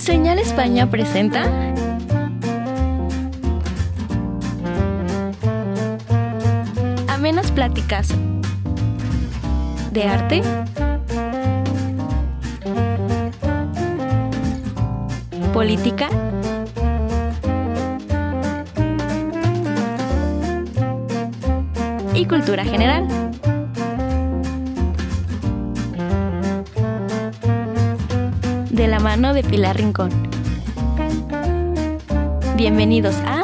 Señal España presenta amenas pláticas de arte, política y cultura general. De la mano de Pilar Rincón. Bienvenidos a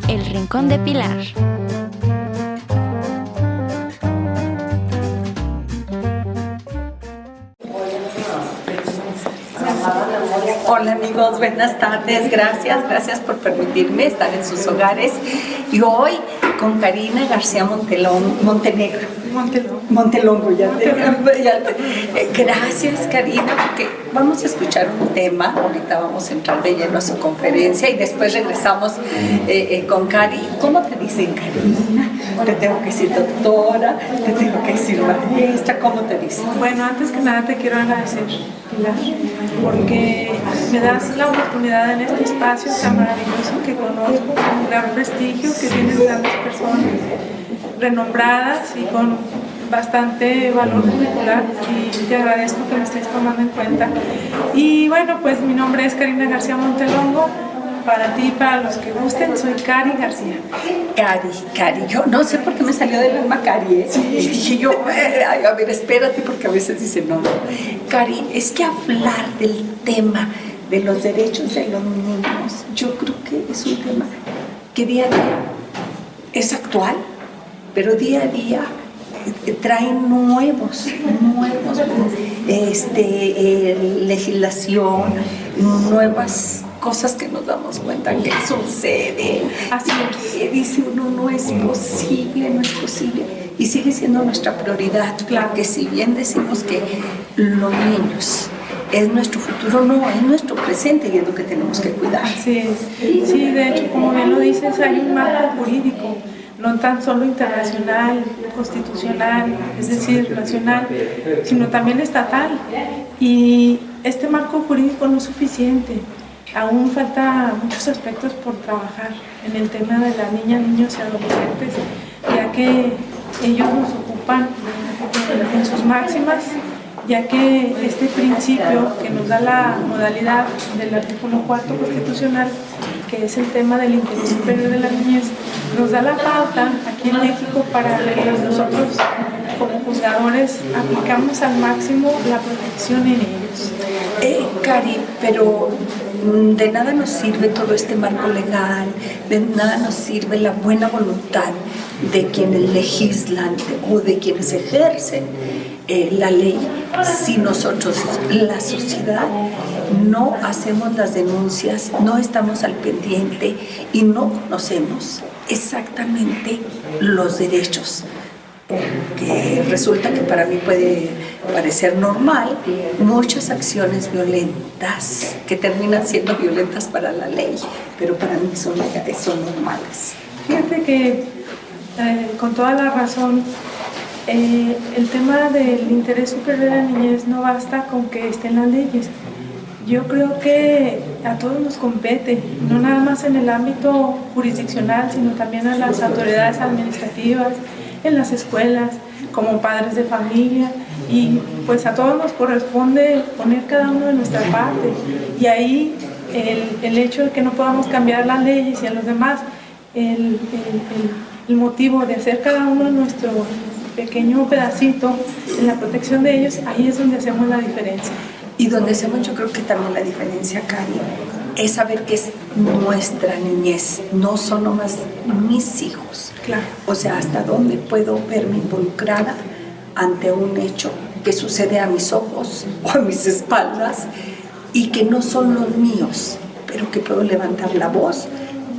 El Rincón de Pilar. Hola amigos, buenas tardes, gracias por permitirme estar en sus hogares y hoy con Karina García Montelongo. Gracias Karina, porque vamos a escuchar un tema, ahorita vamos a entrar de lleno a su conferencia y después regresamos con Cari. ¿Cómo te dicen Karina? Te tengo que decir doctora, te tengo que decir maestra, ¿cómo te dicen? Bueno, antes que nada te quiero agradecer, Pilar, porque me das la oportunidad en este espacio tan maravilloso que conozco, con un gran prestigio, que tienen grandes personas renombradas y con bastante valor curricular, y te agradezco que me estés tomando en cuenta. Y bueno, pues mi nombre es Karina García Montelongo. Para ti, para los que gusten, soy Cari García. Cari, yo no sé por qué me salió del alma Cari, ¿eh? Sí. Y dije yo, a ver, espérate, porque a veces dicen no. Cari, es que hablar del tema de los derechos de los niños, yo creo que es un tema que día a día es actual, pero día a día traen nuevos legislación, nuevas cosas que nos damos cuenta que sucede. Así que dice uno, no es posible, y sigue siendo nuestra prioridad, porque si bien decimos que los niños es nuestro futuro, no, es nuestro presente y es lo que tenemos que cuidar. Así es. Sí, de hecho, como bien lo dices, hay un marco jurídico, no tan solo internacional, constitucional, es decir, nacional, sino también estatal. Y este marco jurídico no es suficiente. Aún falta muchos aspectos por trabajar en el tema de las niños y adolescentes, ya que ellos nos ocupan en sus máximas, ya que este principio que nos da la modalidad del artículo 4 constitucional, que es el tema del interés superior de la niñez, nos da la pauta aquí en México para que nosotros como juzgadores aplicamos al máximo la protección en ellos. Cari, pero de nada nos sirve todo este marco legal, de nada nos sirve la buena voluntad de quienes legislan o de quienes ejercen la ley si nosotros, la sociedad, no hacemos las denuncias, no estamos al pendiente y no conocemos exactamente los derechos. Porque resulta que para mí puede parecer normal muchas acciones violentas que terminan siendo violentas para la ley, pero para mí son normales. Fíjate que con toda la razón, el tema del interés superior de la niñez no basta con que estén las leyes. Yo creo que a todos nos compete, no nada más en el ámbito jurisdiccional, sino también a las autoridades administrativas, en las escuelas, como padres de familia, y pues a todos nos corresponde poner cada uno de nuestra parte. Y ahí el hecho de que no podamos cambiar las leyes y a los demás, el motivo de hacer cada uno nuestro pequeño pedacito en la protección de ellos, ahí es donde hacemos la diferencia. Y donde hacemos, yo creo que también la diferencia, Cari, es saber que es nuestra niñez, no son nomás mis hijos. Claro. O sea, hasta dónde puedo verme involucrada ante un hecho que sucede a mis ojos o a mis espaldas y que no son los míos, pero que puedo levantar la voz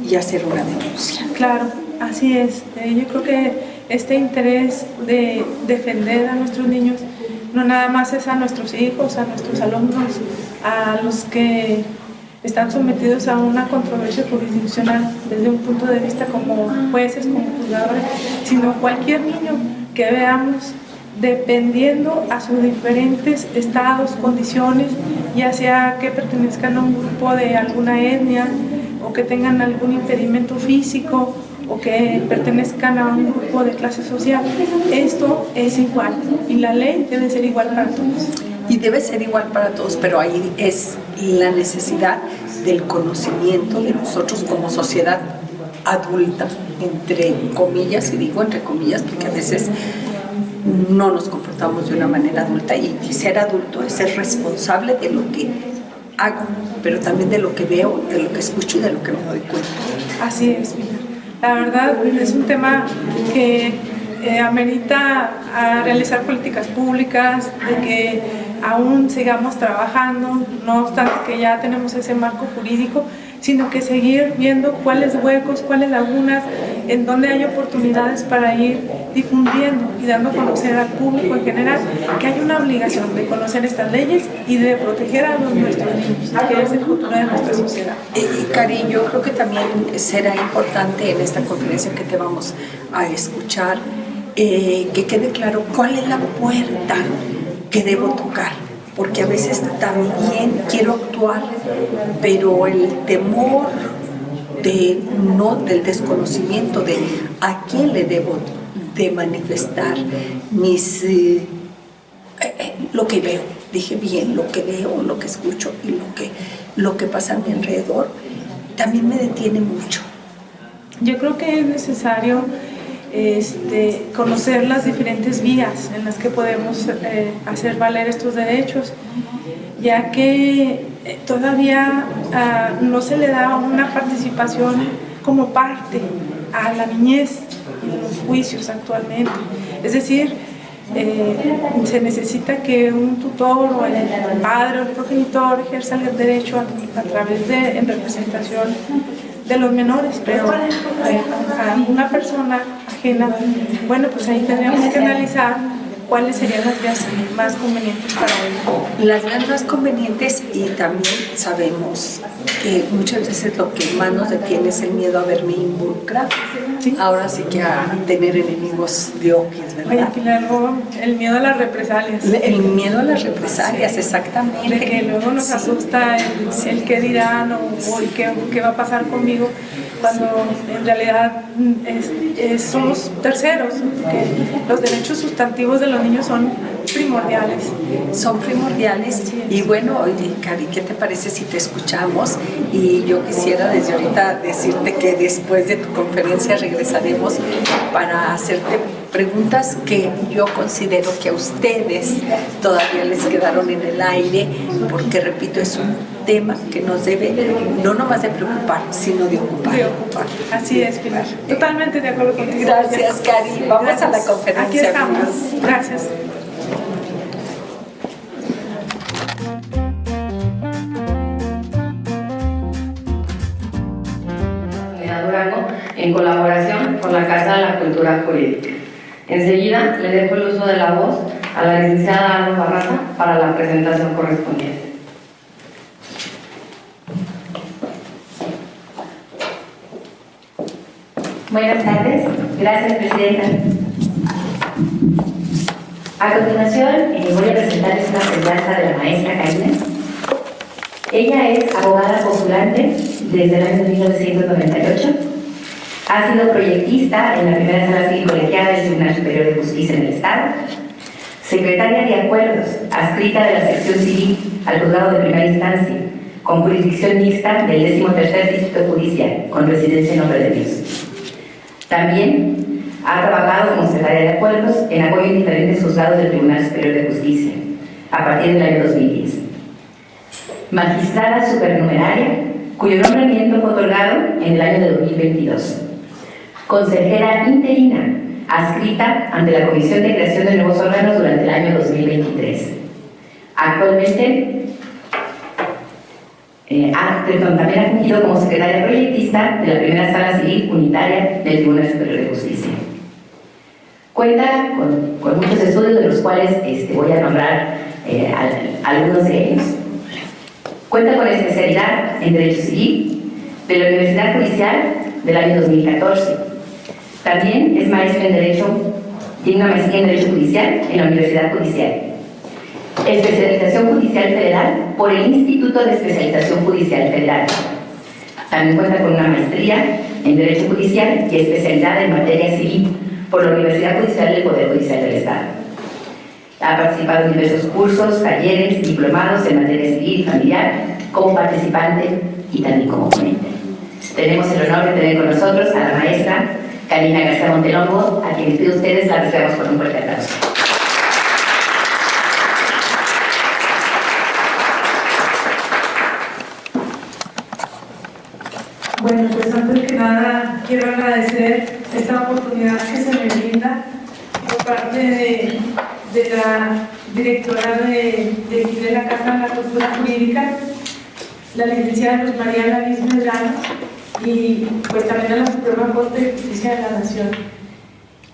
y hacer una denuncia. Claro, así es. Yo creo que este interés de defender a nuestros niños no nada más es a nuestros hijos, a nuestros alumnos, a los que están sometidos a una controversia jurisdiccional desde un punto de vista como jueces, como juzgadores, sino cualquier niño que veamos dependiendo a sus diferentes estados, condiciones, ya sea que pertenezcan a un grupo de alguna etnia o que tengan algún impedimento físico o que pertenezcan a un grupo de clase social. Esto es igual y la ley debe ser igual para todos. Y debe ser igual para todos, pero ahí es la necesidad del conocimiento de nosotros como sociedad adulta, entre comillas, y digo entre comillas porque a veces no nos comportamos de una manera adulta, y ser adulto es ser responsable de lo que hago, pero también de lo que veo, de lo que escucho y de lo que me doy cuenta. Así es, Pilar. La verdad es un tema que amerita a realizar políticas públicas, de que aún sigamos trabajando, no obstante que ya tenemos ese marco jurídico, sino que seguir viendo cuáles huecos, cuáles lagunas, en donde hay oportunidades para ir difundiendo y dando a conocer al público en general que hay una obligación de conocer estas leyes y de proteger a nuestros niños, que es el futuro de nuestra sociedad. Y Cari, yo creo que también será importante en esta conferencia que te vamos a escuchar, que quede claro cuál es la puerta que debo tocar, porque a veces también quiero actuar, pero el temor del desconocimiento de a quién le debo de manifestar lo que veo, dije bien, lo que veo, lo que escucho y lo que pasa a mi alrededor, también me detiene mucho. Yo creo que es necesario conocer las diferentes vías en las que podemos hacer valer estos derechos, ya que todavía no se le da una participación como parte a la niñez en los juicios actualmente. Es decir, se necesita que un tutor o el padre o el progenitor ejerza el derecho a través de en representación de los menores, pero a una persona ajena, bueno, pues ahí tendríamos que analizar cuáles serían las vías más convenientes para ellos. Las vías más convenientes, y también sabemos que muchas veces lo que más nos detiene es el miedo a verme involucrado. ¿Sí? Ahora sí que a tener enemigos de opios, ¿verdad? Oye, Pilar, el miedo a las represalias. El miedo a las represalias, sí. Exactamente. De que luego nos asusta el qué dirán o el qué va a pasar conmigo, cuando en realidad somos terceros, que los derechos sustantivos de los niños son primordiales. Son primordiales. Sí, y bueno, oye, Cari, ¿qué te parece si te escuchamos? Y yo quisiera desde ahorita decirte que después de tu conferencia regresaremos para hacerte preguntas que yo considero que a ustedes todavía les quedaron en el aire, porque repito, es un tema que nos debe no nomás de preocupar, sino de ocupar. Así es, Pilar. Totalmente de acuerdo contigo. Gracias, Cari. Vamos a la conferencia. Aquí estamos. Gracias. En colaboración con la Casa de la Cultura Jurídica. Enseguida le dejo el uso de la voz a la licenciada Ana Barraza para la presentación correspondiente. Buenas tardes, gracias Presidenta. A continuación voy a presentarles una semblanza de la maestra Karina. Ella es abogada postulante desde el año 1998. Ha sido proyectista en la primera sala civil colegiada del Tribunal Superior de Justicia en el Estado, secretaria de acuerdos adscrita de la sección civil al juzgado de primera instancia, con jurisdicción mixta del 13º Distrito Judicial, con residencia en Nombre de Dios. También ha trabajado como secretaria de acuerdos en apoyo en diferentes juzgados del Tribunal Superior de Justicia, a partir del año 2010. Magistrada supernumeraria, cuyo nombramiento fue otorgado en el año de 2022. Consejera interina, adscrita ante la Comisión de Creación de Nuevos Órganos durante el año 2023. Actualmente, también ha fungido como secretaria proyectista de la primera Sala Civil Unitaria del Tribunal Superior de Justicia. Cuenta con muchos estudios, de los cuales voy a nombrar algunos de ellos. Cuenta con especialidad en Derecho Civil de la Universidad Judicial del año 2014. También es maestro en Derecho Tiene una maestría en Derecho Judicial en la Universidad Judicial. Especialización Judicial Federal por el Instituto de Especialización Judicial Federal. También cuenta con una maestría en Derecho Judicial y especialidad en materia civil por la Universidad Judicial del Poder Judicial del Estado. Ha participado en diversos cursos, talleres, diplomados en materia civil y familiar como participante y también como ponente. Tenemos el honor de tener con nosotros a la maestra Karina García Montelongo, a quien les pido a ustedes la recibamos con un fuerte aplauso. Bueno, pues antes que nada quiero agradecer esta oportunidad que se me brinda por parte de la directora de la Casa de la Cultura Jurídica, la licenciada Luz María Lavis Medrano, y pues también a la Suprema Corte de Justicia de la Nación.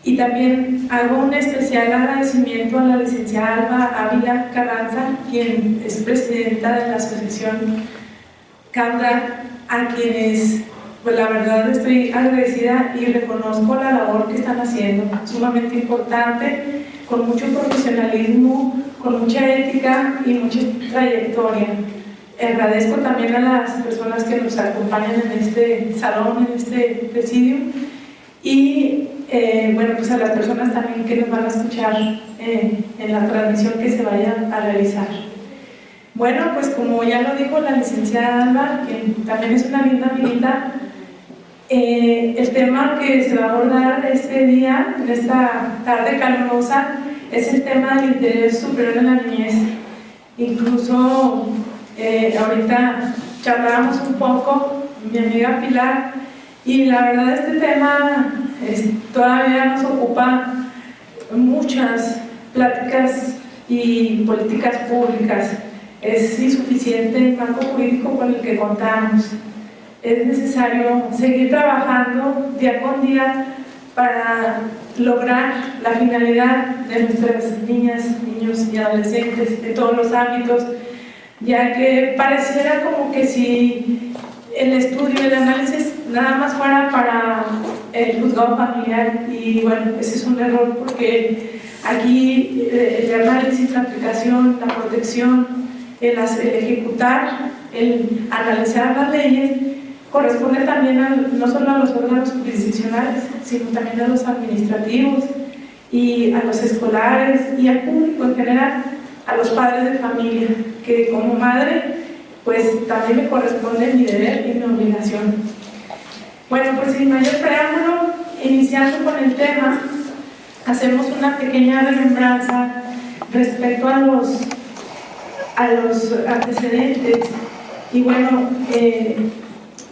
Y también hago un especial agradecimiento a la licenciada Alba Ávila Carranza, quien es presidenta de la Asociación Cauda, a quienes, pues la verdad estoy agradecida y reconozco la labor que están haciendo, sumamente importante, con mucho profesionalismo, con mucha ética y mucha trayectoria. Agradezco también a las personas que nos acompañan en este salón, en este presidio, y bueno, pues a las personas también que nos van a escuchar en la transmisión que se vaya a realizar. Bueno, pues como ya lo dijo la licenciada Alba, que también es una linda amiguita, el tema que se va a abordar este día, en esta tarde calurosa, es el tema del interés superior en la niñez. Incluso ahorita charlábamos un poco, mi amiga Pilar, y la verdad este tema todavía nos ocupa muchas pláticas y políticas públicas. Es insuficiente el marco jurídico con el que contamos. Es necesario seguir trabajando día con día para lograr la finalidad de nuestras niñas, niños y adolescentes en todos los ámbitos, ya que pareciera como que si el estudio, el análisis nada más fuera para el juzgado familiar, y bueno, ese es un error porque aquí el análisis, la aplicación, la protección, el ejecutar, el analizar las leyes corresponde también no solo a los órganos jurisdiccionales, sino también a los administrativos y a los escolares y al público en general, a los padres de familia, que como madre pues también me corresponde mi deber y mi obligación. Bueno, pues sin mayor preámbulo, iniciando con el tema, hacemos una pequeña remembranza respecto a los antecedentes. Y bueno,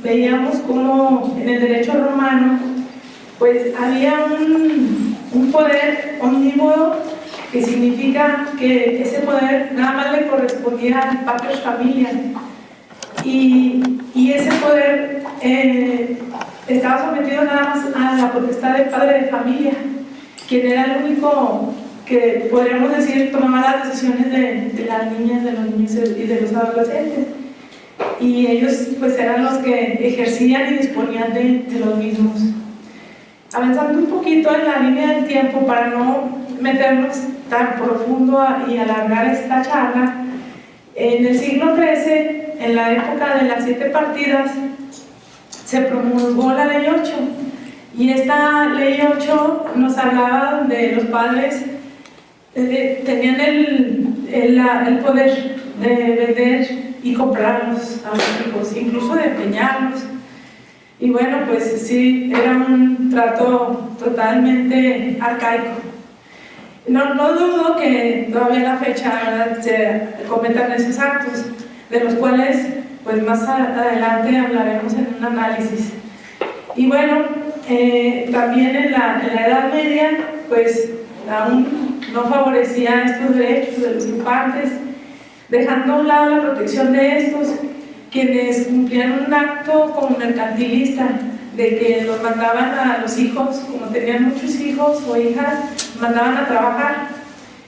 veíamos cómo en el derecho romano pues había un poder omnímodo, que significa que ese poder nada más le correspondía al pater familias, y ese poder estaba sometido nada más a la potestad del padre de familia, quien era el único que podríamos decir tomaba las decisiones de las niñas, de los niños y de los adolescentes, y ellos pues eran los que ejercían y disponían de los mismos. Avanzando un poquito en la línea del tiempo para no meternos tan profundo y alargar esta charla, en el siglo XIII, en la época de las 7 partidas, se promulgó la Ley 8, y esta Ley 8 nos hablaba de los padres tenían el poder de vender y comprarlos a los hijos, incluso de empeñarlos. Y bueno, pues sí, era un trato totalmente arcaico. No dudo que todavía en la fecha, ¿verdad?, se cometan esos actos, de los cuales pues más adelante hablaremos en un análisis. Y bueno, también en la Edad Media pues aún no favorecía estos derechos de los infantes, dejando a un lado la protección de estos, quienes cumplían un acto como mercantilista, de que los mandaban a los hijos, como tenían muchos hijos o hijas, mandaban a trabajar,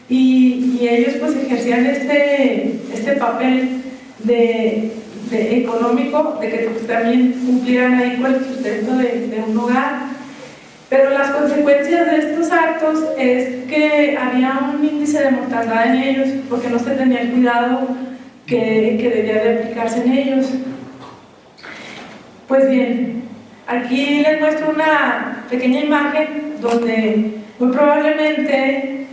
y ellos pues ejercían este papel de económico, de que pues, también cumplieran ahí con el sustento de un hogar. Pero las consecuencias de estos actos es que había un índice de mortandad en ellos porque no se tenía el cuidado que debía de aplicarse en ellos. Pues bien, aquí les muestro una pequeña imagen donde muy probablemente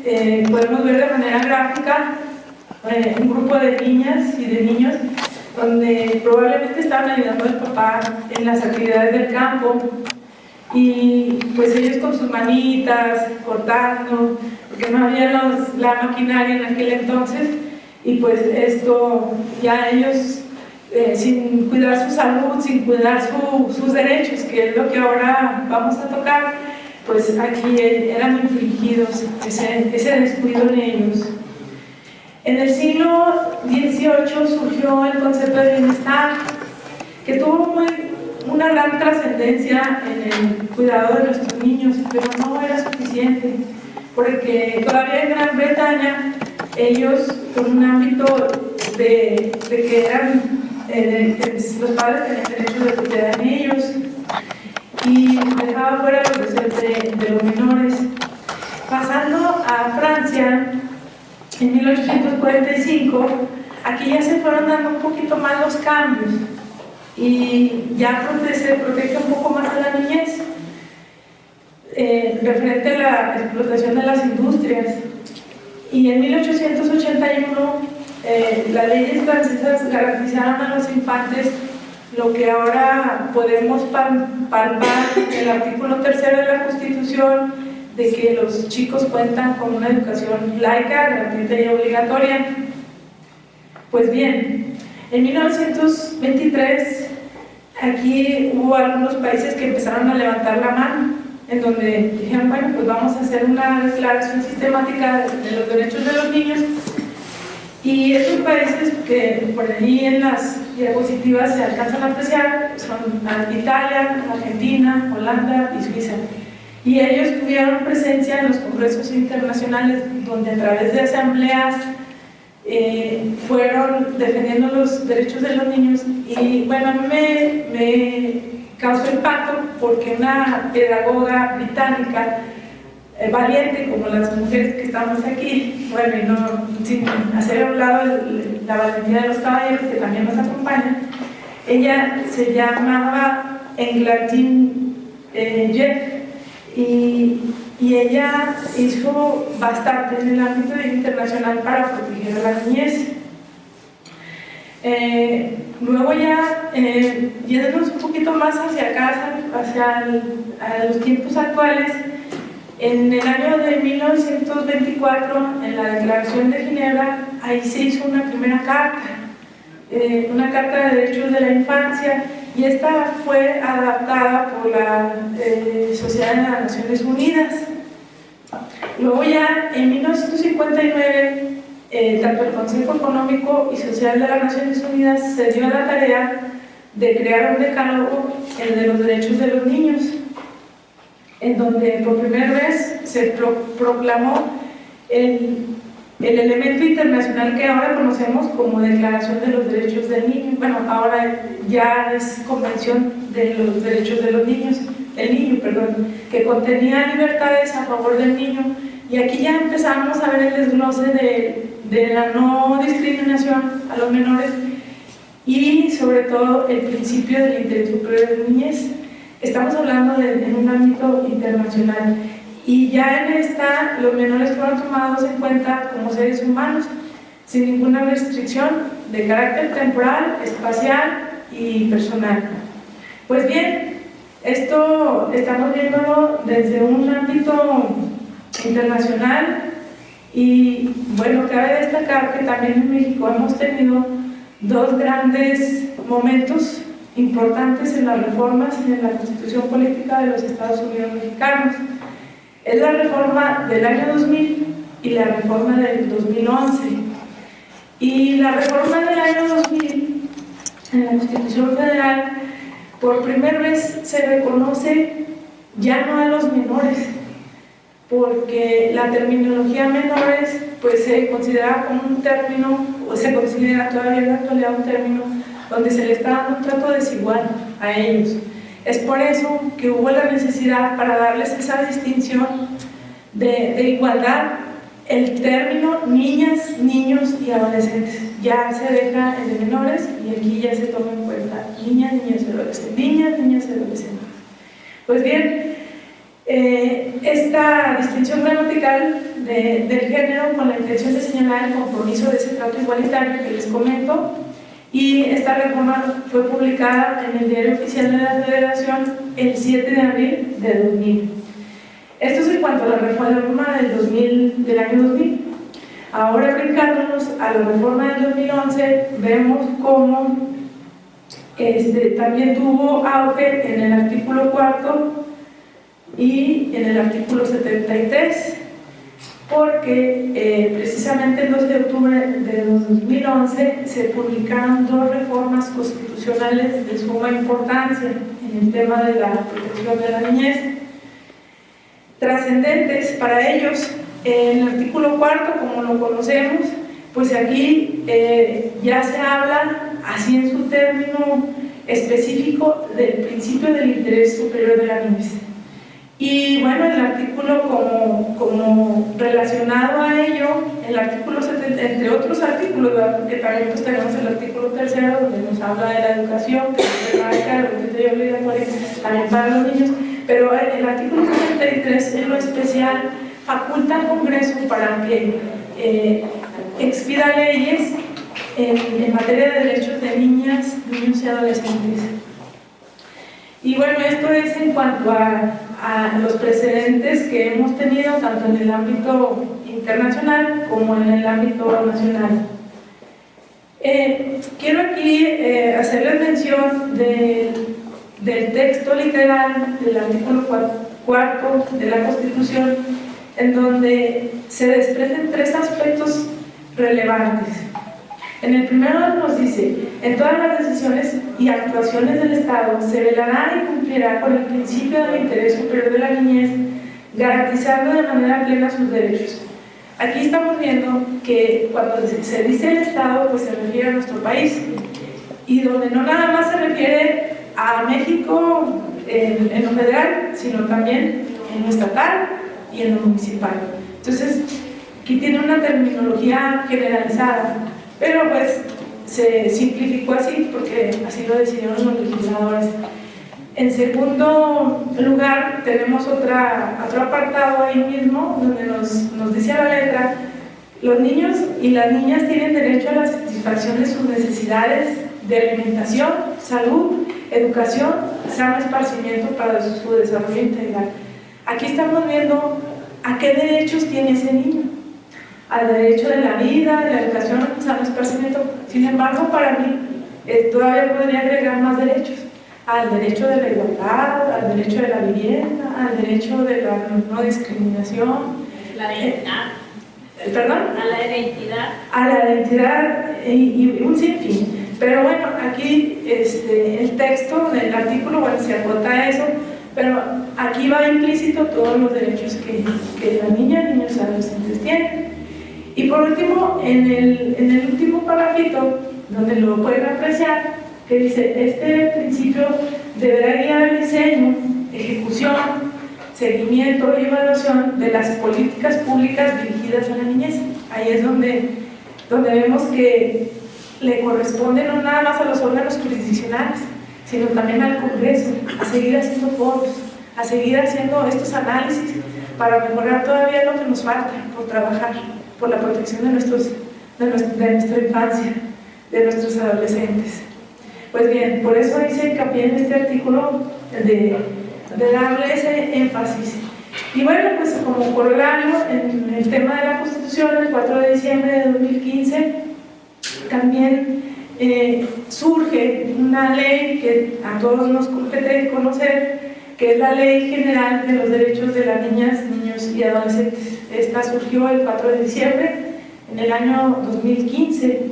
podemos ver de manera gráfica un grupo de niñas y de niños donde probablemente estaban ayudando al papá en las actividades del campo y pues ellos con sus manitas cortando porque no había la maquinaria en aquel entonces y pues esto ya ellos sin cuidar su salud, sin cuidar sus derechos, que es lo que ahora vamos a tocar, pues aquí eran infligidos ese descuido en ellos. En el siglo XVIII surgió el concepto de bienestar, que tuvo una gran trascendencia en el cuidado de nuestros niños, pero no era suficiente, porque todavía en Gran Bretaña, ellos con un ámbito de que eran, los padres tenían derecho de propiedad en ellos, y dejaba fuera los deseos de los menores. Pasando a Francia, en 1845, aquí ya se fueron dando un poquito más los cambios y ya se protege un poco más a la niñez referente a la explotación de las industrias. Y en 1881 las leyes francesas garantizaron a los infantes lo que ahora podemos palpar en el artículo 3 de la Constitución, de que los chicos cuentan con una educación laica, gratuita y obligatoria. Pues bien, en 1923 aquí hubo algunos países que empezaron a levantar la mano, en donde dijeron, bueno, pues vamos a hacer una declaración sistemática de los derechos de los niños. Y estos países que por ahí en las diapositivas se alcanzan a apreciar son Italia, Argentina, Holanda y Suiza. Y ellos tuvieron presencia en los congresos internacionales donde a través de asambleas fueron defendiendo los derechos de los niños. Y bueno, a mí me causó impacto porque una pedagoga británica valiente como las mujeres que estamos aquí, bueno, y no, sin hacer a un lado la valentía de los caballeros que también nos acompañan, ella se llamaba Englatine Jeff. Y ella hizo bastante en el ámbito internacional para proteger a la niñez. Luego ya, yéndonos un poquito más hacia acá, a los tiempos actuales, en el año de 1924, en la Declaración de Ginebra, ahí se hizo una primera carta de derechos de la infancia, y esta fue adaptada por la Sociedad de las Naciones Unidas. Luego ya en 1959, tanto el Consejo Económico y Social de las Naciones Unidas se dio a la tarea de crear un decálogo de los derechos de los niños, en donde por primera vez se proclamó el elemento internacional que ahora conocemos como Declaración de los Derechos del Niño. Bueno, ahora ya es Convención de los Derechos de los Niños, que contenía libertades a favor del niño. Y aquí ya empezamos a ver el desglose de la no discriminación a los menores y sobre todo el principio del interés superior de la niñez. Estamos hablando en un ámbito internacional. Y ya en esta, los menores fueron tomados en cuenta como seres humanos, sin ninguna restricción de carácter temporal, espacial y personal. Pues bien, esto estamos viéndolo desde un ámbito internacional y bueno, cabe destacar que también en México hemos tenido dos grandes momentos importantes en las reformas en la Constitución Política de los Estados Unidos Mexicanos. Es la reforma del año 2000 y la reforma del 2011. Y la reforma del año 2000 en la Constitución Federal, por primera vez se reconoce ya no a los menores, porque la terminología menores pues se considera como un término, o se considera todavía en la actualidad un término donde se le está dando un trato desigual a ellos. Es por eso que hubo la necesidad para darles esa distinción de igualdad, el término niñas, niños y adolescentes. Ya se deja el de menores y aquí ya se toma en cuenta niñas, niños y adolescentes. Niñas, niños y adolescentes. Pues bien, esta distinción gramatical del género con la intención de señalar el compromiso de ese trato igualitario que les comento, y esta reforma fue publicada en el Diario Oficial de la Federación el 7 de abril de 2000. Esto es en cuanto a la reforma del año 2000. Ahora, brincándonos a la reforma del 2011, vemos cómo también tuvo auge en el artículo 4 y en el artículo 73, porque precisamente el 2 de octubre de 2011 se publicaron dos reformas constitucionales de suma importancia en el tema de la protección de la niñez, trascendentes para ellos. En el artículo 4, como lo conocemos, pues aquí ya se habla, así en su término específico, del principio del interés superior de la niñez. Y bueno, el artículo como relacionado a ello, el artículo 70, entre otros artículos, ¿verdad? Porque también pues tenemos el artículo 3º, donde nos habla de la educación, que es marca, el obligatorio también para los niños, pero el artículo 73 en lo especial faculta al Congreso para que expida leyes en materia de derechos de niñas, niños y adolescentes. Y bueno, esto es en cuanto a los precedentes que hemos tenido tanto en el ámbito internacional como en el ámbito nacional. Quiero aquí hacerles mención del texto literal del artículo 4 de la Constitución, en donde se desprenden tres aspectos relevantes. En el primero nos dice: en todas las decisiones y actuaciones del Estado se velará y cumplirá con el principio del interés superior de la niñez, garantizando de manera plena sus derechos. Aquí estamos viendo que cuando se dice el Estado, pues se refiere a nuestro país, y donde no nada más se refiere a México en lo federal, sino también en lo estatal y en lo municipal. Entonces, aquí tiene una terminología generalizada, pero pues se simplificó así porque así lo decidieron los legisladores. En segundo lugar, tenemos otro apartado ahí mismo donde nos dice a la letra: los niños y las niñas tienen derecho a la satisfacción de sus necesidades de alimentación, salud, educación, sano esparcimiento para su desarrollo integral. Aquí estamos viendo a qué derechos tiene ese niño: al derecho de la vida, de la educación, sano esparcimiento. Sin embargo, para mí todavía podría agregar más derechos: al derecho de la igualdad, al derecho de la vivienda, al derecho de la no discriminación, la identidad. ¿Perdón? A la identidad. A la identidad y un sinfín. Pero bueno, aquí el texto del artículo, bueno, se acota a eso, pero aquí va implícito todos los derechos que las niñas, niños y adolescentes tienen. Y por último, en el último parrafito, donde lo pueden apreciar, que dice: este principio deberá guiar el diseño, ejecución, seguimiento y evaluación de las políticas públicas dirigidas a la niñez. Ahí es donde vemos que le corresponde no nada más a los órganos jurisdiccionales, sino también al Congreso, a seguir haciendo foros, a seguir haciendo estos análisis para mejorar todavía lo que nos falta por trabajar, por la protección de nuestra infancia, de nuestros adolescentes. Pues bien, por eso hice hincapié en este artículo de darle ese énfasis. Y bueno, pues como corolario, en el tema de la Constitución, el 4 de diciembre de 2015, también surge una ley que a todos nos compete conocer, que es la Ley General de los Derechos de las Niñas, Niños y Adolescentes. Esta surgió el 4 de diciembre en el año 2015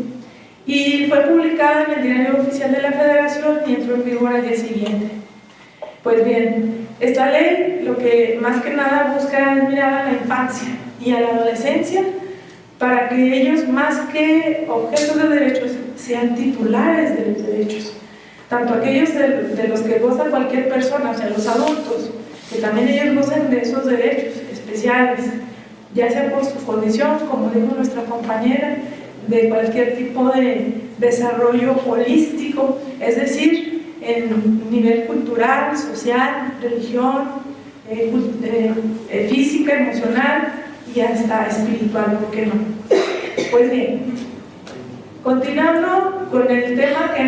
y fue publicada en el Diario Oficial de la Federación y entró en vigor al día siguiente. Pues bien, esta ley lo que más que nada busca es mirar a la infancia y a la adolescencia para que ellos, más que objetos de derechos, sean titulares de los derechos. tanto aquellos de los que goza cualquier persona, o sea, los adultos, que también ellos gozan de esos derechos especiales, ya sea por su condición, como dijo nuestra compañera, de cualquier tipo de desarrollo holístico, es decir, en nivel cultural, social, religión, física, emocional y hasta espiritual, ¿por qué no? Pues bien, continuando con el tema que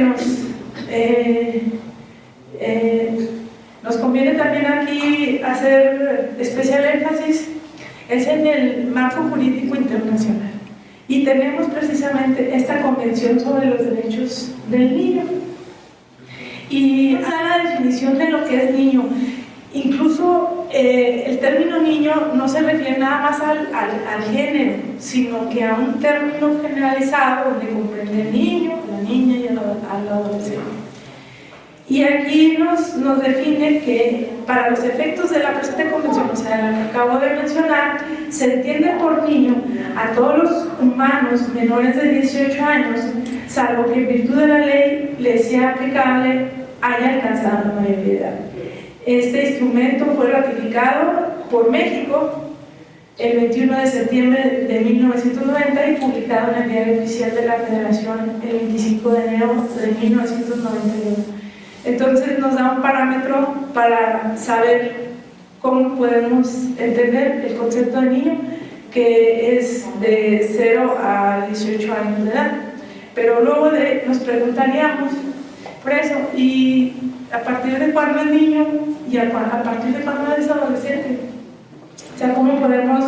nos conviene también aquí hacer especial énfasis, es en el marco jurídico internacional. Y tenemos precisamente esta Convención sobre los Derechos del Niño. Y da la definición de lo que es niño. Incluso el término niño no se refiere nada más al género, sino que a un término generalizado donde comprende el niño, la niña y al adolescente. Y aquí nos define que para los efectos de la presente convención, o sea, la que acabo de mencionar, se entiende por niño a todos los humanos menores de 18 años, salvo que en virtud de la ley les sea aplicable haya alcanzado la mayoría de edad. Este instrumento fue ratificado por México el 21 de septiembre de 1990 y publicado en el Diario Oficial de la Federación el 25 de enero de 1991. Entonces nos da un parámetro para saber cómo podemos entender el concepto de niño, que es de 0 a 18 años de edad. Pero luego nos preguntaríamos por eso, ¿y a partir de cuándo es niño y a partir de cuándo es adolescente? O sea, ¿cómo podemos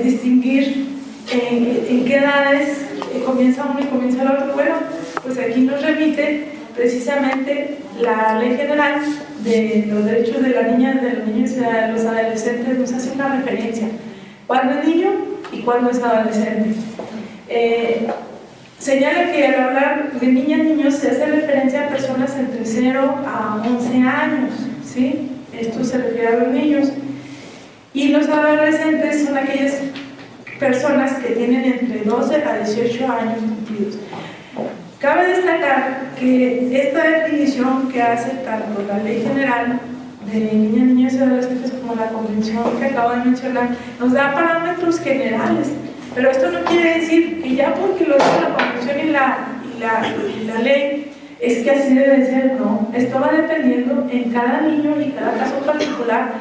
distinguir en qué edades comienza uno y comienza el otro? Bueno, pues aquí nos remite precisamente la Ley General de los Derechos de la Niña, de los niños y de los adolescentes. Nos hace una referencia: cuándo es niño y cuándo es adolescente. Señala que al hablar de niñas y niños se hace referencia a personas entre 0 a 11 años, ¿sí? Esto se refiere a los niños. Y los adolescentes son aquellas personas que tienen entre 12 a 18 años cumplidos. Cabe destacar que esta definición que hace tanto la Ley General de Niñas, Niños y Adolescentes como la Convención que acabo de mencionar nos da parámetros generales, pero esto no quiere decir que ya porque lo dice la Convención y la ley es que así debe ser. No, esto va dependiendo en cada niño y cada caso particular,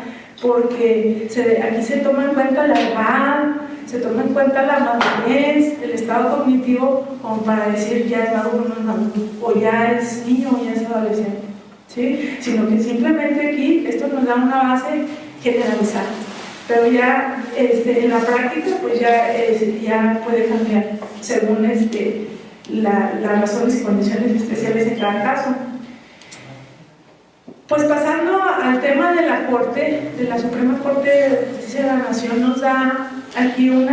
porque aquí se toma en cuenta la edad, se toma en cuenta la madurez, el estado cognitivo, como para decir ya es maduro, no es maduro, o ya es niño o ya es adolescente, ¿sí? Sino que simplemente aquí esto nos da una base generalizada, pero ya en la práctica pues ya puede cambiar según las razones y condiciones especiales en cada caso. Pues pasando al tema de la Corte, de la Suprema Corte de Justicia de la Nación, nos da aquí un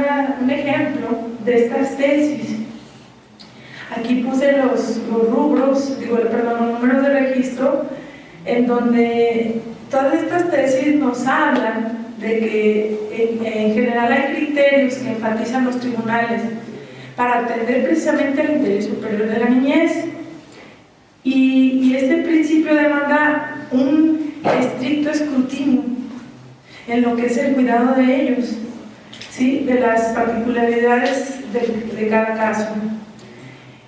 ejemplo de estas tesis. Aquí puse los números de registro, en donde todas estas tesis nos hablan de que en general hay criterios que enfatizan los tribunales para atender precisamente el interés superior de la niñez. Y este principio demanda un estricto escrutinio en lo que es el cuidado de ellos, ¿sí? De las particularidades de cada caso.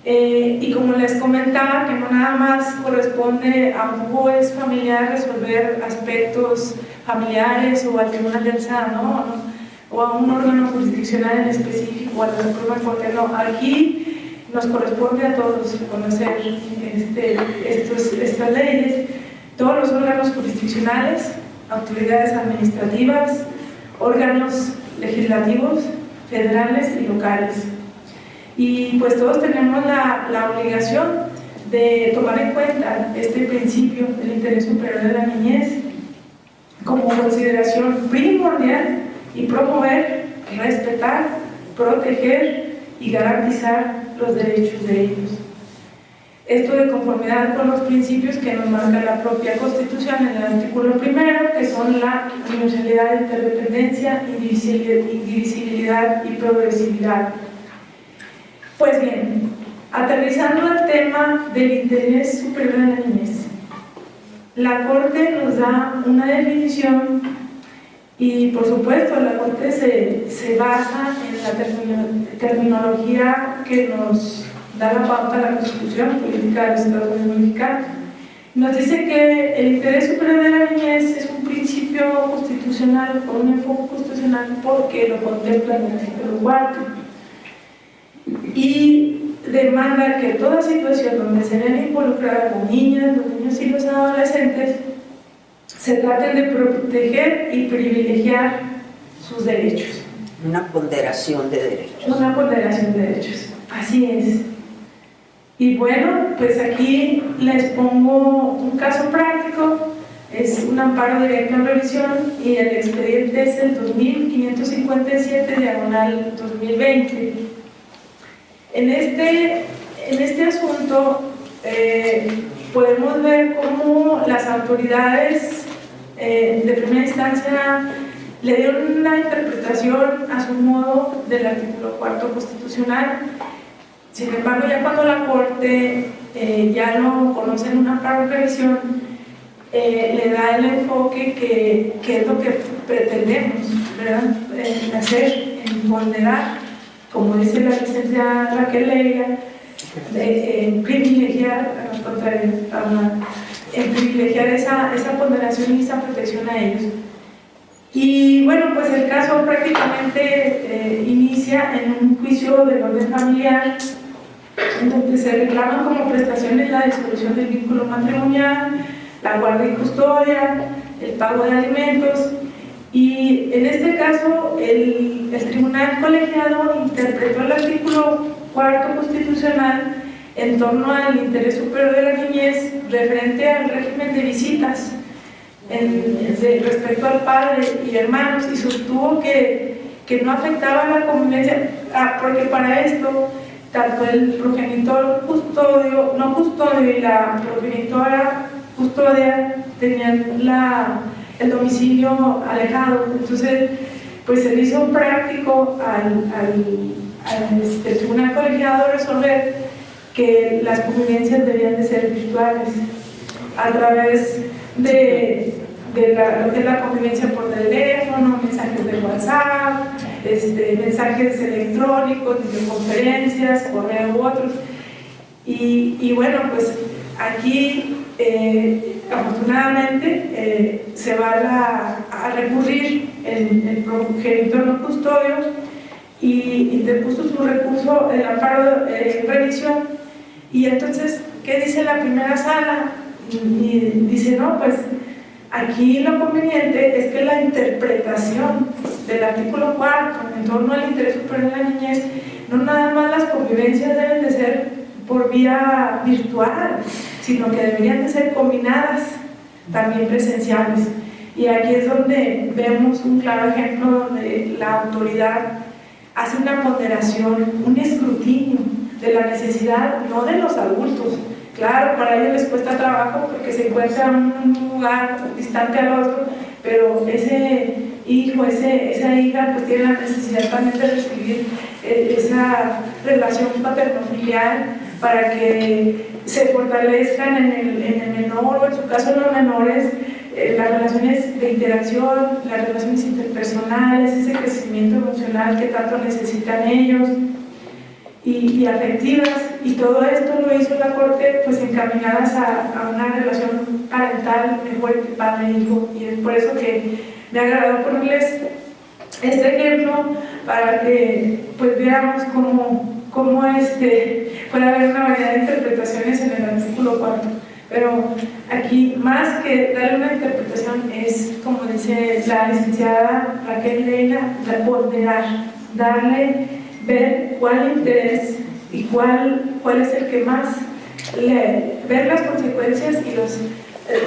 Y como les comentaba, que no nada más corresponde a un juez familiar resolver aspectos familiares o al tribunal de alzada, ¿no? O a un órgano jurisdiccional en específico, o a la Suprema Corte, no. Aquí nos corresponde a todos conocer estas leyes, todos los órganos jurisdiccionales, autoridades administrativas, órganos legislativos, federales y locales. Y pues todos tenemos la obligación de tomar en cuenta este principio del interés superior de la niñez como consideración primordial y promover, respetar, proteger y garantizar los derechos de ellos. Esto de conformidad con los principios que nos marca la propia Constitución en el artículo primero, que son la universalidad, interdependencia, indivisibilidad y progresividad. Pues bien, a aterrizando el tema del interés superior de la niñez. La Corte nos da una definición y, por supuesto, la Corte se basa en la terminología que nos da la pauta de la Constitución Política de los Estados Unidos Mexicanos. Nos dice que el interés superior de la niñez es un principio constitucional con un enfoque constitucional porque lo contempla en el artículo 4 y demanda que toda situación donde se ven involucradas las niñas, los niños y los adolescentes se traten de proteger y privilegiar sus derechos. Una ponderación de derechos. Una ponderación de derechos, así es. Y bueno, pues aquí les pongo un caso práctico, es un amparo directo en revisión y el expediente es el 2557/2020. En este asunto podemos ver cómo las autoridades de primera instancia le dieron una interpretación a su modo del artículo 4 constitucional. Sin embargo, ya cuando la Corte ya lo conoce en un amparo de revisión, le da el enfoque que es lo que pretendemos, ¿verdad? Hacer, en ponderar, como dice la licenciada Raquel Leia, privilegiar, privilegiar esa ponderación y esa protección a ellos. Y bueno, pues el caso prácticamente inicia en un juicio del orden familiar, en donde se reclaman como prestaciones la disolución del vínculo matrimonial, la guardia y custodia, el pago de alimentos, y en este caso el tribunal colegiado interpretó el artículo 4 constitucional en torno al interés superior de la niñez referente al régimen de visitas respecto al padre y hermanos, y sostuvo que no afectaba la convivencia, porque para esto tanto el progenitor no custodio y la progenitora custodia tenían el domicilio alejado. Entonces pues se le hizo práctico al tribunal colegiado resolver que las convivencias debían de ser virtuales a través de lo que es la convivencia por teléfono, mensajes de WhatsApp, mensajes electrónicos, videoconferencias, correo u otros. Y bueno, pues aquí afortunadamente se va a recurrir el progenitor no custodio y interpuso su recurso, el amparo en revisión. Y entonces, ¿qué dice la primera sala? Y dice, no, pues aquí lo conveniente es que la interpretación del artículo 4 en torno al interés superior de la niñez, no nada más las convivencias deben de ser por vía virtual, sino que deberían de ser combinadas, también presenciales. Y aquí es donde vemos un claro ejemplo donde la autoridad hace una ponderación, un escrutinio de la necesidad, no de los adultos. Claro, para ellos les cuesta trabajo porque se encuentran en un lugar distante al otro, pero ese hijo, esa hija, pues tiene la necesidad también de recibir esa relación paterno-filial para que se fortalezcan en el menor, o en su caso los menores, las relaciones de interacción, las relaciones interpersonales, ese crecimiento emocional que tanto necesitan ellos y afectivas, y todo esto lo hizo la Corte pues encaminadas a una relación parental mejor entre padre e hijo, y es por eso que me ha agradado ponerles este ejemplo para que pues veamos cómo puede haber una variedad de interpretaciones en el artículo 4, pero aquí más que darle una interpretación es, como dice la licenciada Raquel Leina, ponderar, ver cuál interés y cuál es el que más ver las consecuencias y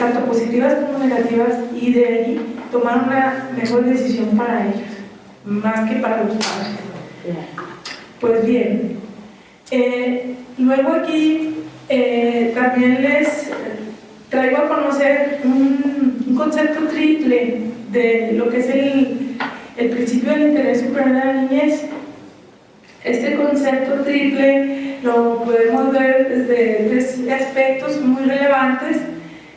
tanto positivas como negativas, y de ahí tomar una mejor decisión para ellos, más que para los padres. Pues bien, luego aquí también les traigo a conocer un concepto triple de lo que es el principio del interés superior de la niñez. Este concepto triple lo podemos ver desde tres aspectos muy relevantes,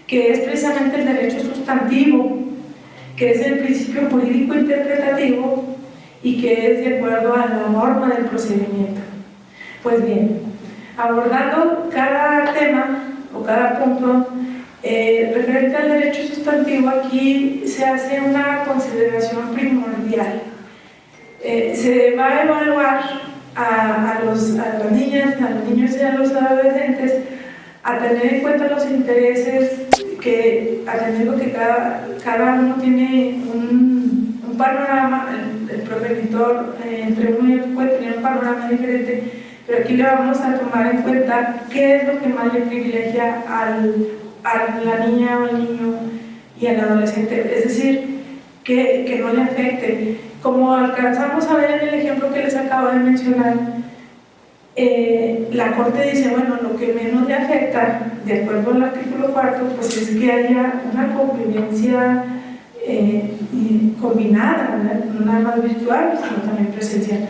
que es precisamente el derecho sustantivo, que es el principio jurídico interpretativo y que es de acuerdo a la norma del procedimiento. Pues bien, abordando cada tema o cada punto referente al derecho sustantivo, aquí se hace una consideración primordial. Se va a evaluar a las niñas, a los niños y a los adolescentes a tener en cuenta los intereses, atendiendo que cada uno tiene un panorama, el progenitor entre uno y otro puede tener un panorama diferente, pero aquí le vamos a tomar en cuenta qué es lo que más le privilegia a la niña o al niño y al adolescente, es decir, que no le afecte. Como alcanzamos a ver en el ejemplo que les acabo de mencionar, la Corte dice, bueno, lo que menos le afecta, de acuerdo al artículo 4, pues es que haya una convivencia combinada, no nada más virtual, sino también presencial.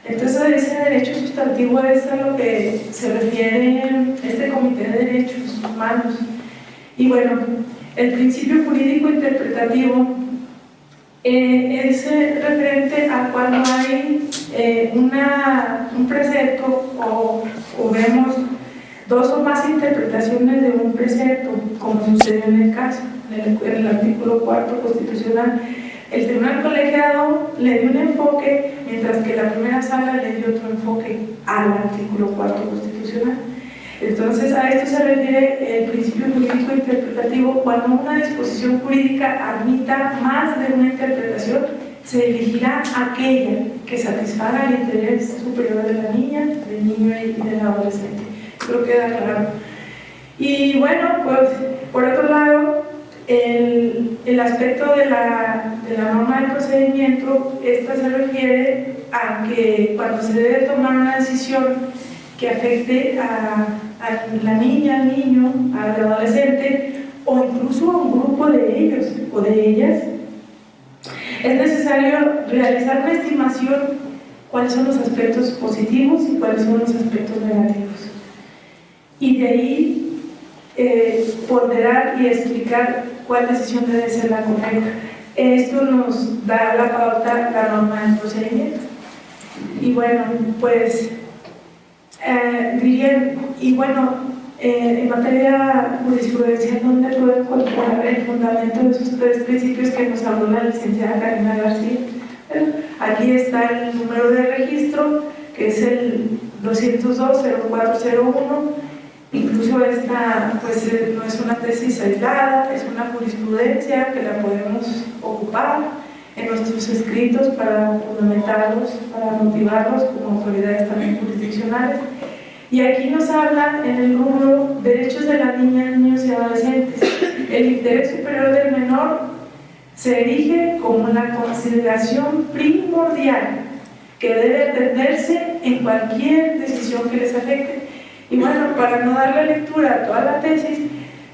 Entonces, ese derecho sustantivo es a lo que se refiere este Comité de Derechos Humanos. Y bueno, el principio jurídico interpretativo es referente a cuando hay un precepto o vemos dos o más interpretaciones de un precepto, como sucedió en el caso, en el artículo 4 constitucional. El tribunal colegiado le dio un enfoque, mientras que la primera sala le dio otro enfoque al artículo 4 constitucional. Entonces, a esto se refiere el principio jurídico interpretativo. Cuando una disposición jurídica admita más de una interpretación, se elegirá aquella que satisfaga el interés superior de la niña, del niño y del adolescente. Creo que queda claro. Y bueno, pues por otro lado, el aspecto de la norma del procedimiento, esta se refiere a que cuando se debe tomar una decisión que afecte a la niña, al niño, al adolescente o incluso a un grupo de ellos o de ellas, es necesario realizar una estimación cuáles son los aspectos positivos y cuáles son los aspectos negativos. Y de ahí ponderar y explicar cuál decisión debe ser la correcta. Esto nos da la pauta, la norma del procedimiento. Y bueno, pues dirían, y bueno, en materia jurisprudencial, ¿dónde puedo encontrar el fundamento de esos tres principios que nos habló la licenciada Karina García? Bueno, aquí está el número de registro, que es el 202-0401. Incluso esta pues, no es una tesis aislada, es una jurisprudencia que la podemos ocupar en nuestros escritos para fundamentarlos, para motivarlos como autoridades también jurisdiccionales. Y aquí nos habla en el rubro derechos de las niñas, niños y adolescentes. El interés superior del menor se erige como la consideración primordial que debe atenderse en cualquier decisión que les afecte. Y bueno, para no darle lectura a toda la tesis,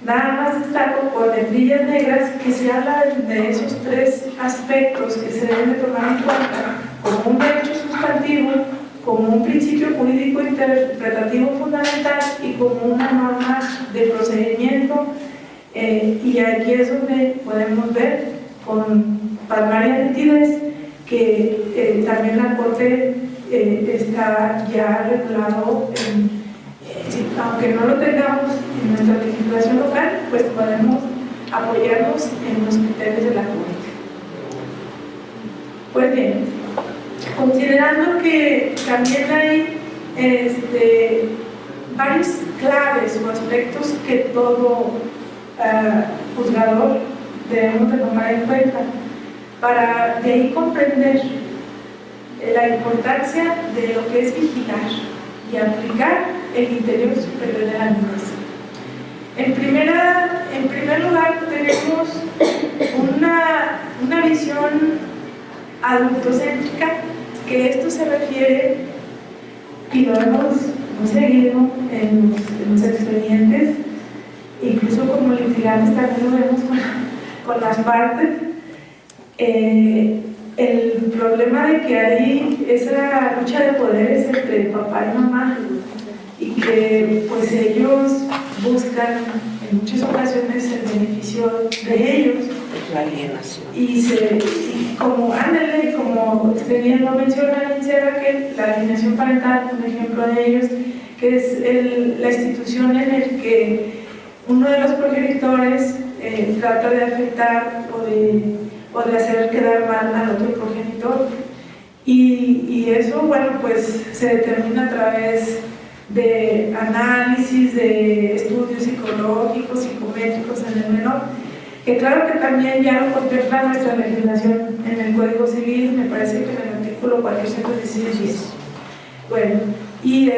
nada más destaco por letrillas negras que se habla de esos tres aspectos que se deben de tomar en cuenta como un derecho sustantivo, como un principio jurídico interpretativo fundamental y como una norma de procedimiento. Y aquí es donde podemos ver con palmaria nitidez que también la Corte está ya regulado aunque no lo tengamos en nuestra legislación local, pues podemos apoyarnos en los criterios de la Corte. Pues bien, considerando que también hay varios claves o aspectos que todo juzgador debemos de tomar en cuenta para de ahí comprender la importancia de lo que es vigilar y aplicar el interior superior de la niñez. En primer lugar, tenemos una visión adultocéntrica, que esto se refiere, y lo hemos seguido en los expedientes, incluso como litigantes también lo vemos con las partes, el problema de que hay esa lucha de poderes entre papá y mamá, y que pues ellos buscan en muchas ocasiones el beneficio de ellos. La alienación. Y como, ándale, como usted bien lo menciona, que la alienación parental, un ejemplo de ellos, que es la institución en la que uno de los progenitores trata de afectar o de hacer quedar mal al otro progenitor. Y eso, bueno, pues se determina a través de análisis, de estudios psicológicos, psicométricos en el menor, que claro que también ya lo contempla nuestra legislación en el Código Civil, me parece que en el artículo 416. Bueno, y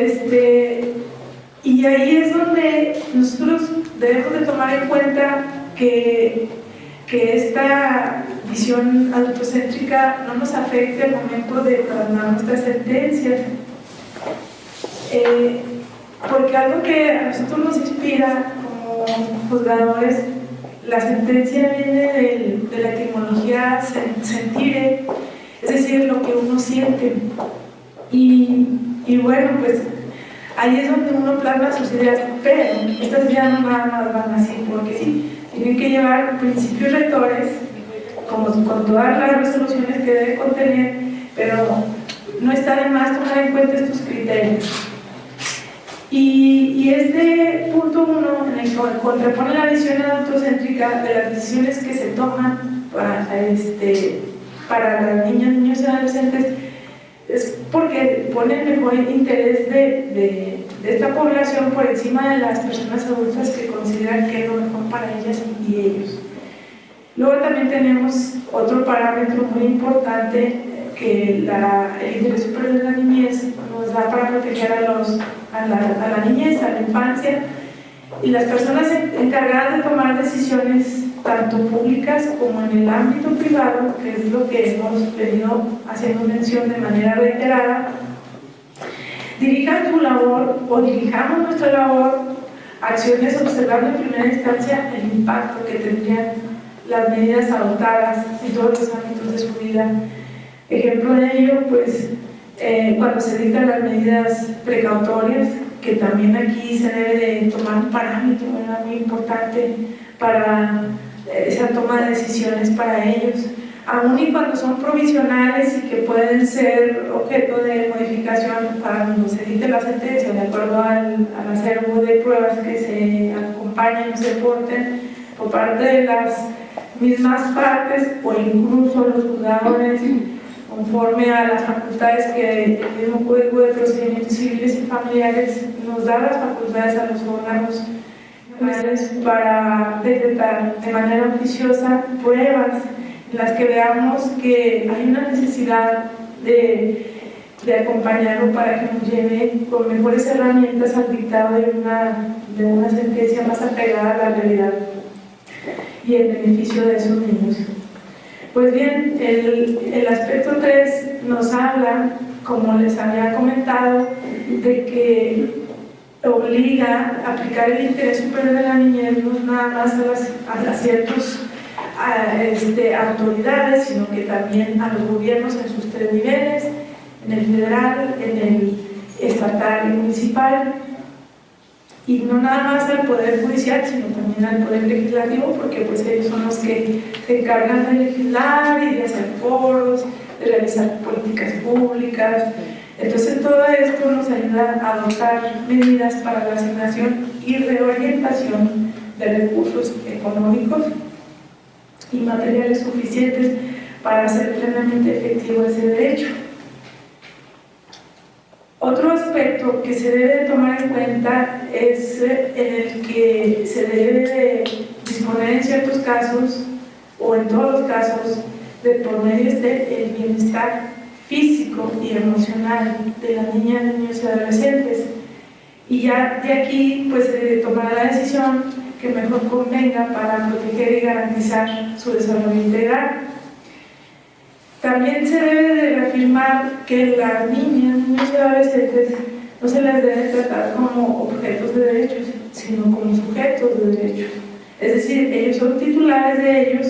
ahí es donde nosotros debemos de tomar en cuenta que esta visión adultocéntrica no nos afecte al momento de plasmar nuestra sentencia. Porque algo que a nosotros nos inspira como juzgadores, la sentencia viene de la etimología sentire, es decir, lo que uno siente. Y bueno, pues ahí es donde uno plasma sus ideas, pero estas ya no van así, porque sí, tienen que llevar principios rectores, como con todas las resoluciones que debe contener, pero no está de más tomar en cuenta estos criterios. Y este punto 1, en el que contrapone la visión adultocéntrica de las decisiones que se toman para las niñas, niños y adolescentes, es porque pone el mejor interés de esta población por encima de las personas adultas que consideran que es lo mejor para ellas y ellos. Luego también tenemos otro parámetro muy importante que el interés superior de la niñez nos da para proteger a la niñez, a la infancia, y las personas encargadas de tomar decisiones tanto públicas como en el ámbito privado, que es lo que hemos venido haciendo mención de manera reiterada, dirijan su labor o dirijamos nuestra labor a acciones observando en primera instancia el impacto que tendrían las medidas adoptadas en todos los ámbitos de su vida. Ejemplo de ello, pues, cuando se dictan las medidas precautorias, que también aquí se debe de tomar un parámetro muy importante para esa toma de decisiones para ellos, aun y cuando son provisionales y que pueden ser objeto de modificación cuando se dicte la sentencia, de acuerdo al acervo de pruebas que se acompañen o se aporten por parte de las mismas partes o incluso los juzgadores, conforme a las facultades que el mismo Código de Procedimientos Civiles y Familiares nos da las facultades a los órganos para detectar de manera oficiosa pruebas en las que veamos que hay una necesidad de acompañarlo para que nos lleve con mejores herramientas al dictado de una sentencia más apegada a la realidad y el beneficio de esos niños. Pues bien, el aspecto 3 nos habla, como les había comentado, de que obliga a aplicar el interés superior de la niñez no nada más a ciertas autoridades, sino que también a los gobiernos en sus 3 niveles, en el federal, en el estatal y municipal, y no nada más al Poder Judicial, sino también al Poder Legislativo, porque pues ellos son los que se encargan de legislar y de hacer foros, de realizar políticas públicas. Entonces todo esto nos ayuda a adoptar medidas para la asignación y reorientación de recursos económicos y materiales suficientes para hacer plenamente efectivo ese derecho. Otro aspecto que se debe de tomar en cuenta es en el que se debe de disponer en ciertos casos o en todos los casos de por medio del bienestar físico y emocional de las niñas, niños y adolescentes. Y ya de aquí pues se tomará la decisión que mejor convenga para proteger y garantizar su desarrollo integral. También se debe de reafirmar que las niñas, niños y adolescentes no se les debe tratar como objetos de derechos, sino como sujetos de derechos. Es decir, ellos son titulares de ellos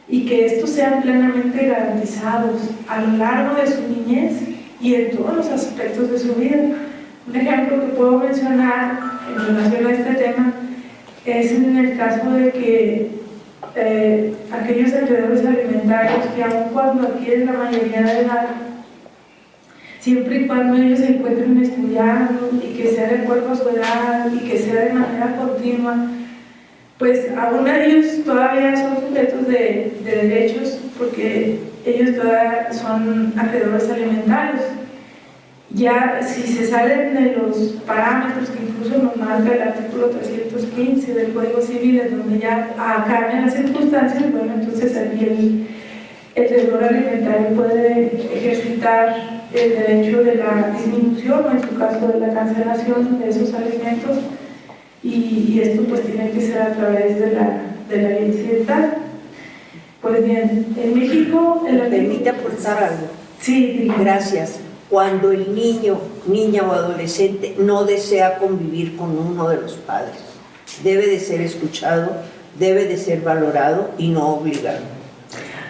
y que estos sean plenamente garantizados a lo largo de su niñez y en todos los aspectos de su vida. Un ejemplo que puedo mencionar en relación a este tema es en el caso de que aquellos acreedores alimentarios que aun cuando adquieren la mayoría de edad, siempre y cuando ellos se encuentren estudiando y que sea de acuerdo a su edad y que sea de manera continua, pues aún ellos todavía son sujetos de derechos porque ellos todavía son acreedores alimentarios. Ya si se salen de los parámetros que incluso nos marca el artículo 315 del Código Civil, en donde ya cambian las circunstancias, bueno, entonces aquí el deudor alimentario puede ejercitar el derecho de la disminución o en su caso de la cancelación de esos alimentos, y esto pues tiene que ser a través de la ley occidental. Pues bien, en México... ¿Permite aportar algo? Sí, gracias. Cuando el niño, niña o adolescente no desea convivir con uno de los padres, debe de ser escuchado, debe de ser valorado y no obligado.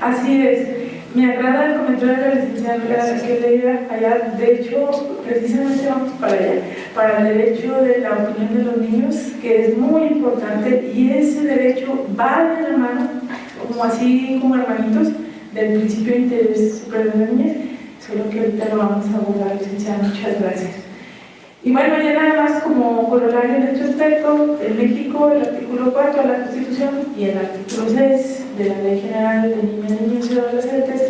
Así es. Me agrada el comentario de la licenciada que leía allá. De hecho, precisamente vamos para allá, para el derecho de la opinión de los niños, que es muy importante, y ese derecho va de la mano, como así como hermanitos, del principio de interés superior de la niñez, solo que ahorita lo vamos a abordar, licenciada. Muchas gracias. Y bueno, ya nada más como corolario en este aspecto, en México el artículo 4 de la Constitución y el artículo 6 de la Ley General de Niñas, Niños y Adolescentes,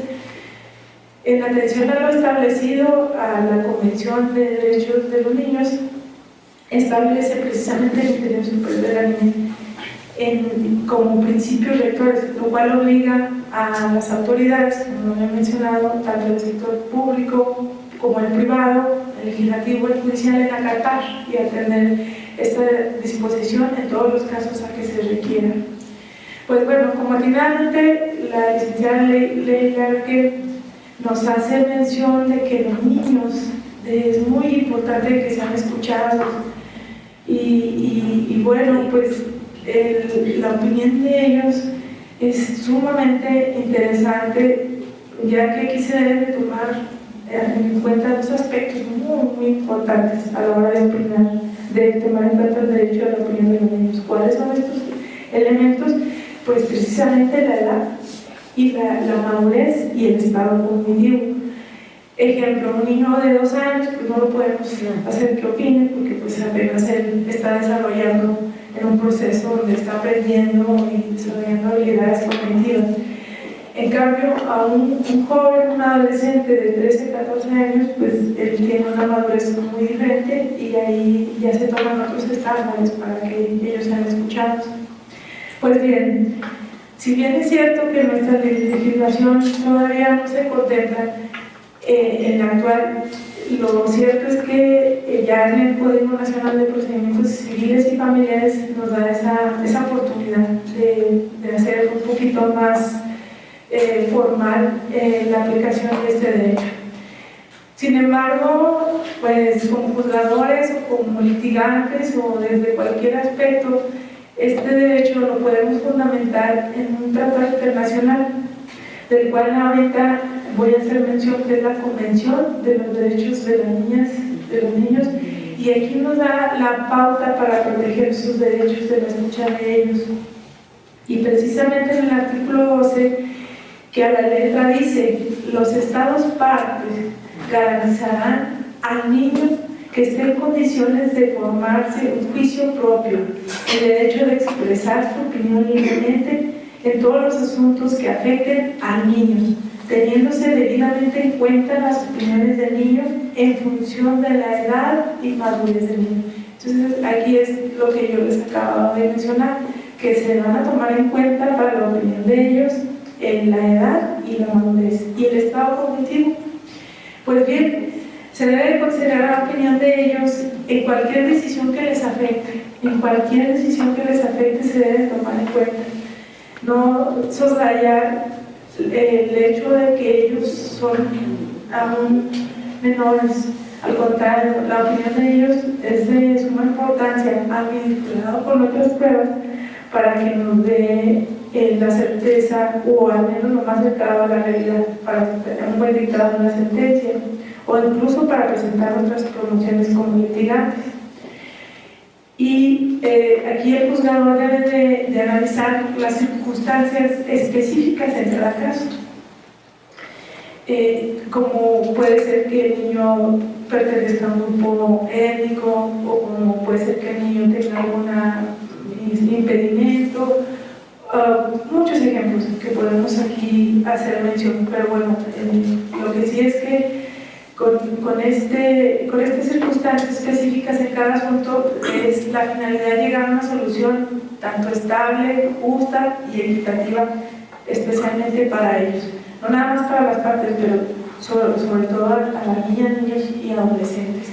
en atención a lo establecido a la Convención de Derechos de los Niños, establece precisamente el interés superior de la niñez como principios rectores, lo cual obliga a las autoridades, como lo he mencionado, tanto el sector público como el privado, el legislativo, el judicial, en acatar y atender esta disposición en todos los casos a que se requiera. Pues bueno, como finalmente la licenciada Leila que nos hace mención de que los niños es muy importante que sean escuchados y bueno, pues la opinión de ellos es sumamente interesante, ya que aquí se deben de tomar en cuenta dos aspectos muy importantes a la hora de opinar, de tomar en cuenta el derecho a la opinión de los niños. ¿Cuáles son estos elementos? Pues precisamente la edad y la madurez y el estado cognitivo. Ejemplo, un niño de 2 años, pues no lo podemos hacer que opine porque pues apenas él está desarrollando en un proceso donde está aprendiendo y desarrollando habilidades cognitivas. En cambio, a un joven, un adolescente de 13, 14 años, pues él tiene una madurez muy diferente y ahí ya se toman otros estándares para que ellos sean escuchados. Pues bien, si bien es cierto que nuestra legislación todavía no se contempla en la actual, lo cierto es que ya en el Código Nacional de Procedimientos Civiles y Familiares nos da esa oportunidad de hacer un poquito más formal la aplicación de este derecho. Sin embargo, pues como juzgadores o como litigantes o desde cualquier aspecto, este derecho lo podemos fundamentar en un tratado internacional, del cual ahorita voy a hacer mención, que es la Convención de los Derechos de las Niñas, de los Niños, y aquí nos da la pauta para proteger sus derechos de la escucha de ellos. Y precisamente en el artículo 12, que a la letra dice: los estados partes garantizarán al niño que esté en condiciones de formarse un juicio propio, el derecho de expresar su opinión libremente en todos los asuntos que afecten al niño, teniéndose debidamente en cuenta las opiniones del niño en función de la edad y madurez del niño. Entonces aquí es lo que yo les acabo de mencionar, que se van a tomar en cuenta para la opinión de ellos en la edad y la madurez y el estado cognitivo. Pues bien, se debe considerar la opinión de ellos en cualquier decisión que les afecte. En cualquier decisión que les afecte se debe tomar en cuenta. No soslayar el hecho de que ellos son aún menores. Al contrario, la opinión de ellos es de suma importancia, vinculado con otras pruebas, para que nos dé la certeza, o al menos lo más cercano a la realidad, para tener un buen dictado en la sentencia, o incluso para presentar otras promociones como litigantes. Y aquí el juzgador debe de analizar las circunstancias específicas en cada caso, como puede ser que el niño pertenezca a un grupo étnico, o como puede ser que el niño tenga algún impedimento. Muchos ejemplos que podemos aquí hacer mención, pero bueno, lo que sí es que con estas circunstancias específicas en cada asunto es la finalidad de llegar a una solución tanto estable, justa y equitativa, especialmente para ellos. No nada más para las partes, pero sobre todo a las niñas, niños y adolescentes.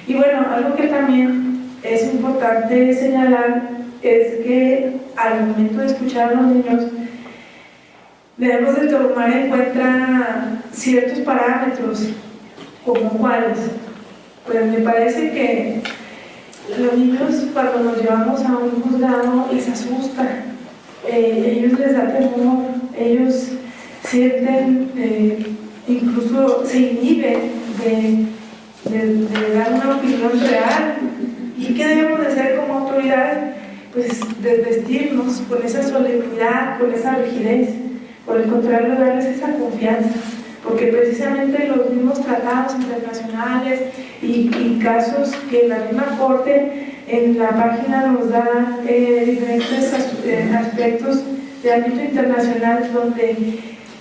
Y bueno, algo que también es importante señalar es que al momento de escuchar a los niños debemos de tomar en cuenta ciertos parámetros, como cuáles. Pues me parece que los niños, cuando nos llevamos a un juzgado, les asusta, ellos les da temor, ellos sienten, incluso se inhiben de dar una opinión real. ¿Y qué debemos de hacer como autoridades? Pues desvestirnos con esa solemnidad, con esa rigidez, por el contrario, darles esa confianza, porque precisamente los mismos tratados internacionales y casos que la misma Corte en la página nos da diferentes aspectos de ámbito internacional donde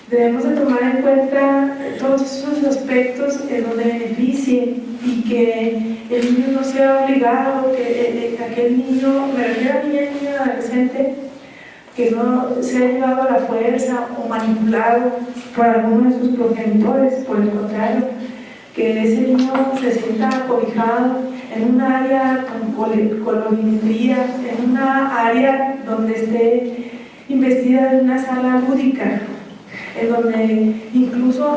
debemos de tomar en cuenta todos esos aspectos en donde beneficien y que el niño no sea obligado, que aquel niño, me refiero a niño adolescente, que no sea llevado a la fuerza o manipulado por alguno de sus progenitores, por el contrario, que ese niño se sienta acobijado en un área con colorimetría, en una área donde esté investida en una sala lúdica, en donde incluso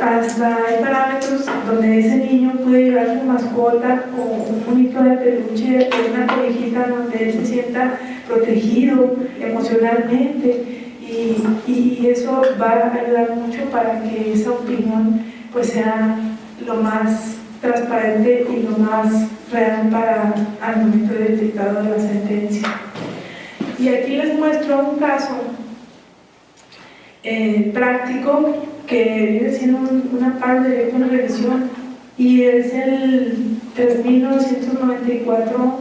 hasta hay parámetros donde ese niño puede llevar su mascota o un monito de peluche o una cobijita donde él se sienta protegido emocionalmente, y eso va a ayudar mucho para que esa opinión pues sea lo más transparente y lo más real para al momento del dictado de la sentencia. Y aquí les muestro un caso práctico que viene siendo una parte de una revisión, y es el 3994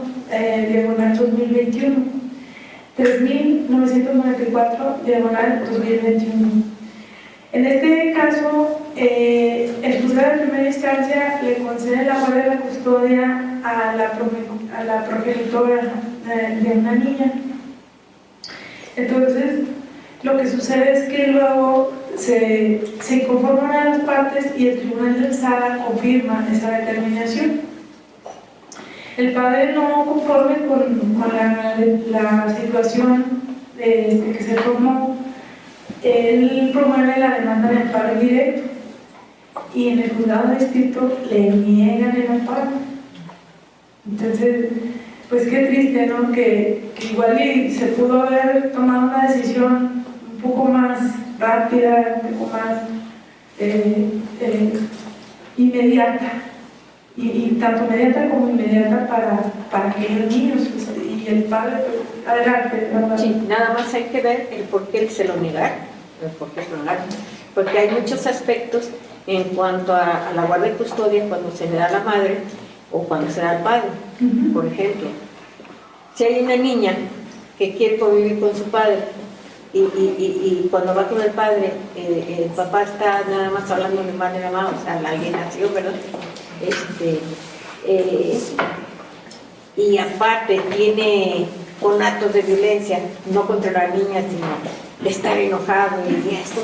diagonal 2021. 3994 diagonal 2021. En este caso, el juzgado de primera instancia le concede la guardia de la custodia a la progenitora de una niña. Entonces, lo que sucede es que luego se conforman a las partes y el tribunal del Sala confirma esa determinación. El padre, no conforme con la situación que se formó, él promueve la demanda de amparo directo, y en el juzgado de distrito le niegan el amparo. Entonces, pues qué triste, ¿no? Que igual se pudo haber tomado una decisión un poco más rápida, un poco más inmediata, y tanto inmediata como inmediata para aquellos niños, pues, y el padre, pues, adelante, ¿verdad? Sí, nada más hay que ver el por qué se lo negaron, porque hay muchos aspectos en cuanto a la guardia y custodia cuando se le da a la madre o cuando se da al padre. Por ejemplo, si hay una niña que quiere convivir con su padre y cuando va con el padre, el papá está nada más hablando de madre y mamá, o sea, la alienación, ¿verdad? Y aparte tiene conatos de violencia, no contra la niña, sino de estar enojado y esto.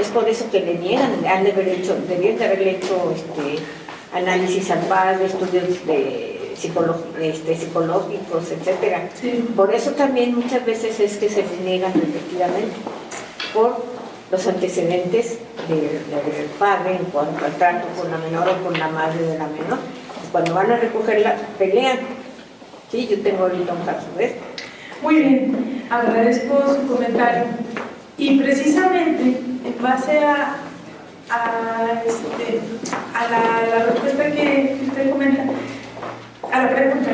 Es por eso que le niegan. Debían de haberle hecho análisis al padre, estudios de psicológicos, etc. Sí. Por eso también muchas veces es que se les niegan efectivamente, por los antecedentes del padre en cuanto al trato con la menor o con la madre de la menor. Cuando van a recogerla, pelean. Sí, yo tengo ahorita un caso de esto. Muy bien, agradezco su comentario. Y precisamente en base a la respuesta que usted comenta, a la pregunta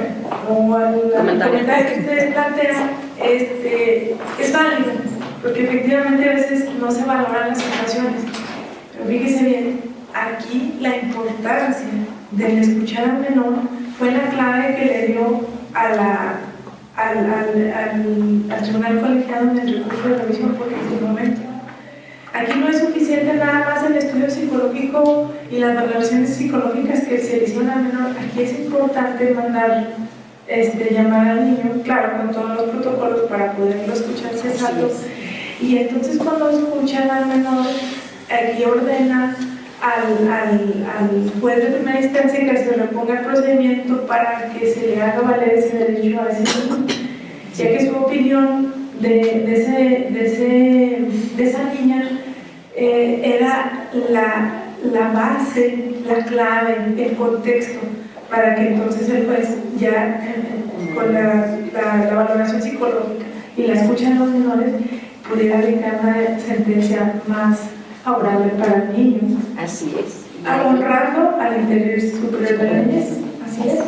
o al comentario que usted plantea, es válido, porque efectivamente a veces no se valoran las situaciones. Pero fíjese bien, aquí la importancia del escuchar al menor fue la clave que le dio al tribunal colegiado en el recurso de revisión, porque en su momento aquí no es suficiente nada más el estudio psicológico y las valoraciones psicológicas que se le hicieron al menor. Aquí es importante mandar, llamar al niño, claro, con todos los protocolos para poderlo escuchar cesados. Y entonces cuando escuchan al menor, aquí ordena al juez de primera instancia que se reponga el procedimiento para que se le haga valer ese derecho a ese niño, ya que su opinión de esa niña era la base, la clave, el contexto, para que entonces el juez ya con la valoración psicológica y la escucha de los menores pudiera dictar una sentencia más favorable para el niño. Así es. Honrando al interés superior de la niñez. Así es.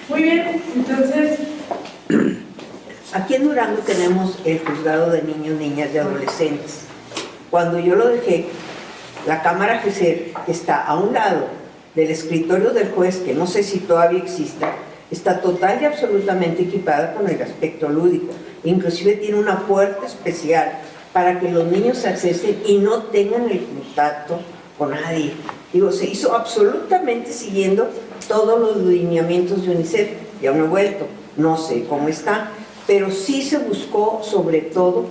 Muy bien, entonces. Aquí en Durango tenemos el juzgado de niños, niñas y adolescentes. Cuando yo lo dejé, la cámara que está a un lado del escritorio del juez, que no sé si todavía exista, está total y absolutamente equipada con el aspecto lúdico. Inclusive tiene una puerta especial para que los niños accesen y no tengan el contacto con nadie. Digo, se hizo absolutamente siguiendo todos los lineamientos de UNICEF. Ya no he vuelto, no sé cómo está, pero sí se buscó sobre todo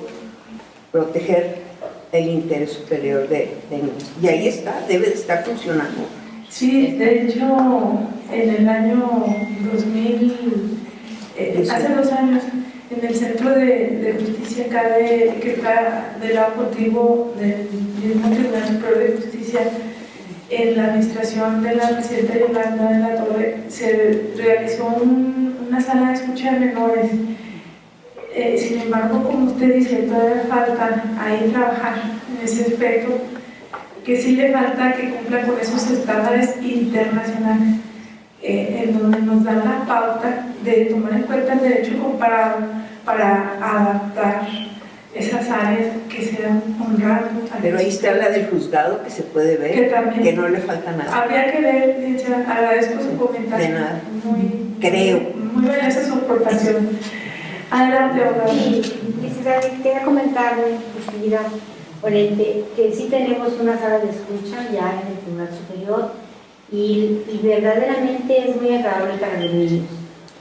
proteger el interés superior de niños. Y ahí está, debe de estar funcionando. Sí, de hecho, en el año 2000, hace 2 años, en el Centro de Justicia acá que está del lado contigo del mismo Tribunal Superior de Justicia, en la administración de la presidenta Yolanda de la Torre, se realizó una sala de escucha de menores. Sin embargo, como usted dice, todavía falta ahí trabajar en ese aspecto, que sí le falta que cumpla con esos estándares internacionales, en donde nos dan la pauta de tomar en cuenta el derecho comparado para adaptar esas áreas que sean honradas. Pero ahí está la del juzgado que se puede ver, que no le falta nada. Habría que ver, licenciada, agradezco su comentario. De nada. Creo. Muy valiosa su aportación. Adelante, abogada. Sí, quería comentarle, distinguida ponente, que sí tenemos una sala de escucha ya en el Tribunal Superior y verdaderamente es muy agradable para los niños.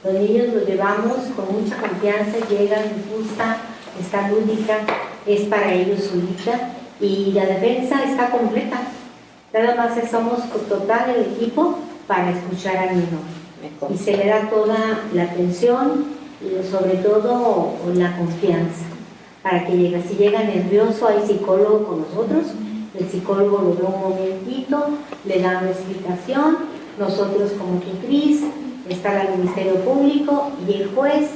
Los niños los llevamos con mucha confianza, llegan, les gusta, está lúdica, es para ellos solita y la defensa está completa. Nada más somos total el equipo para escuchar al niño y se le da toda la atención y sobre todo la confianza para que llegue. Si llega nervioso, hay psicólogo con nosotros, el psicólogo lo ve un momentito, le da una explicación, nosotros como tutriz, está el Ministerio Público y el juez,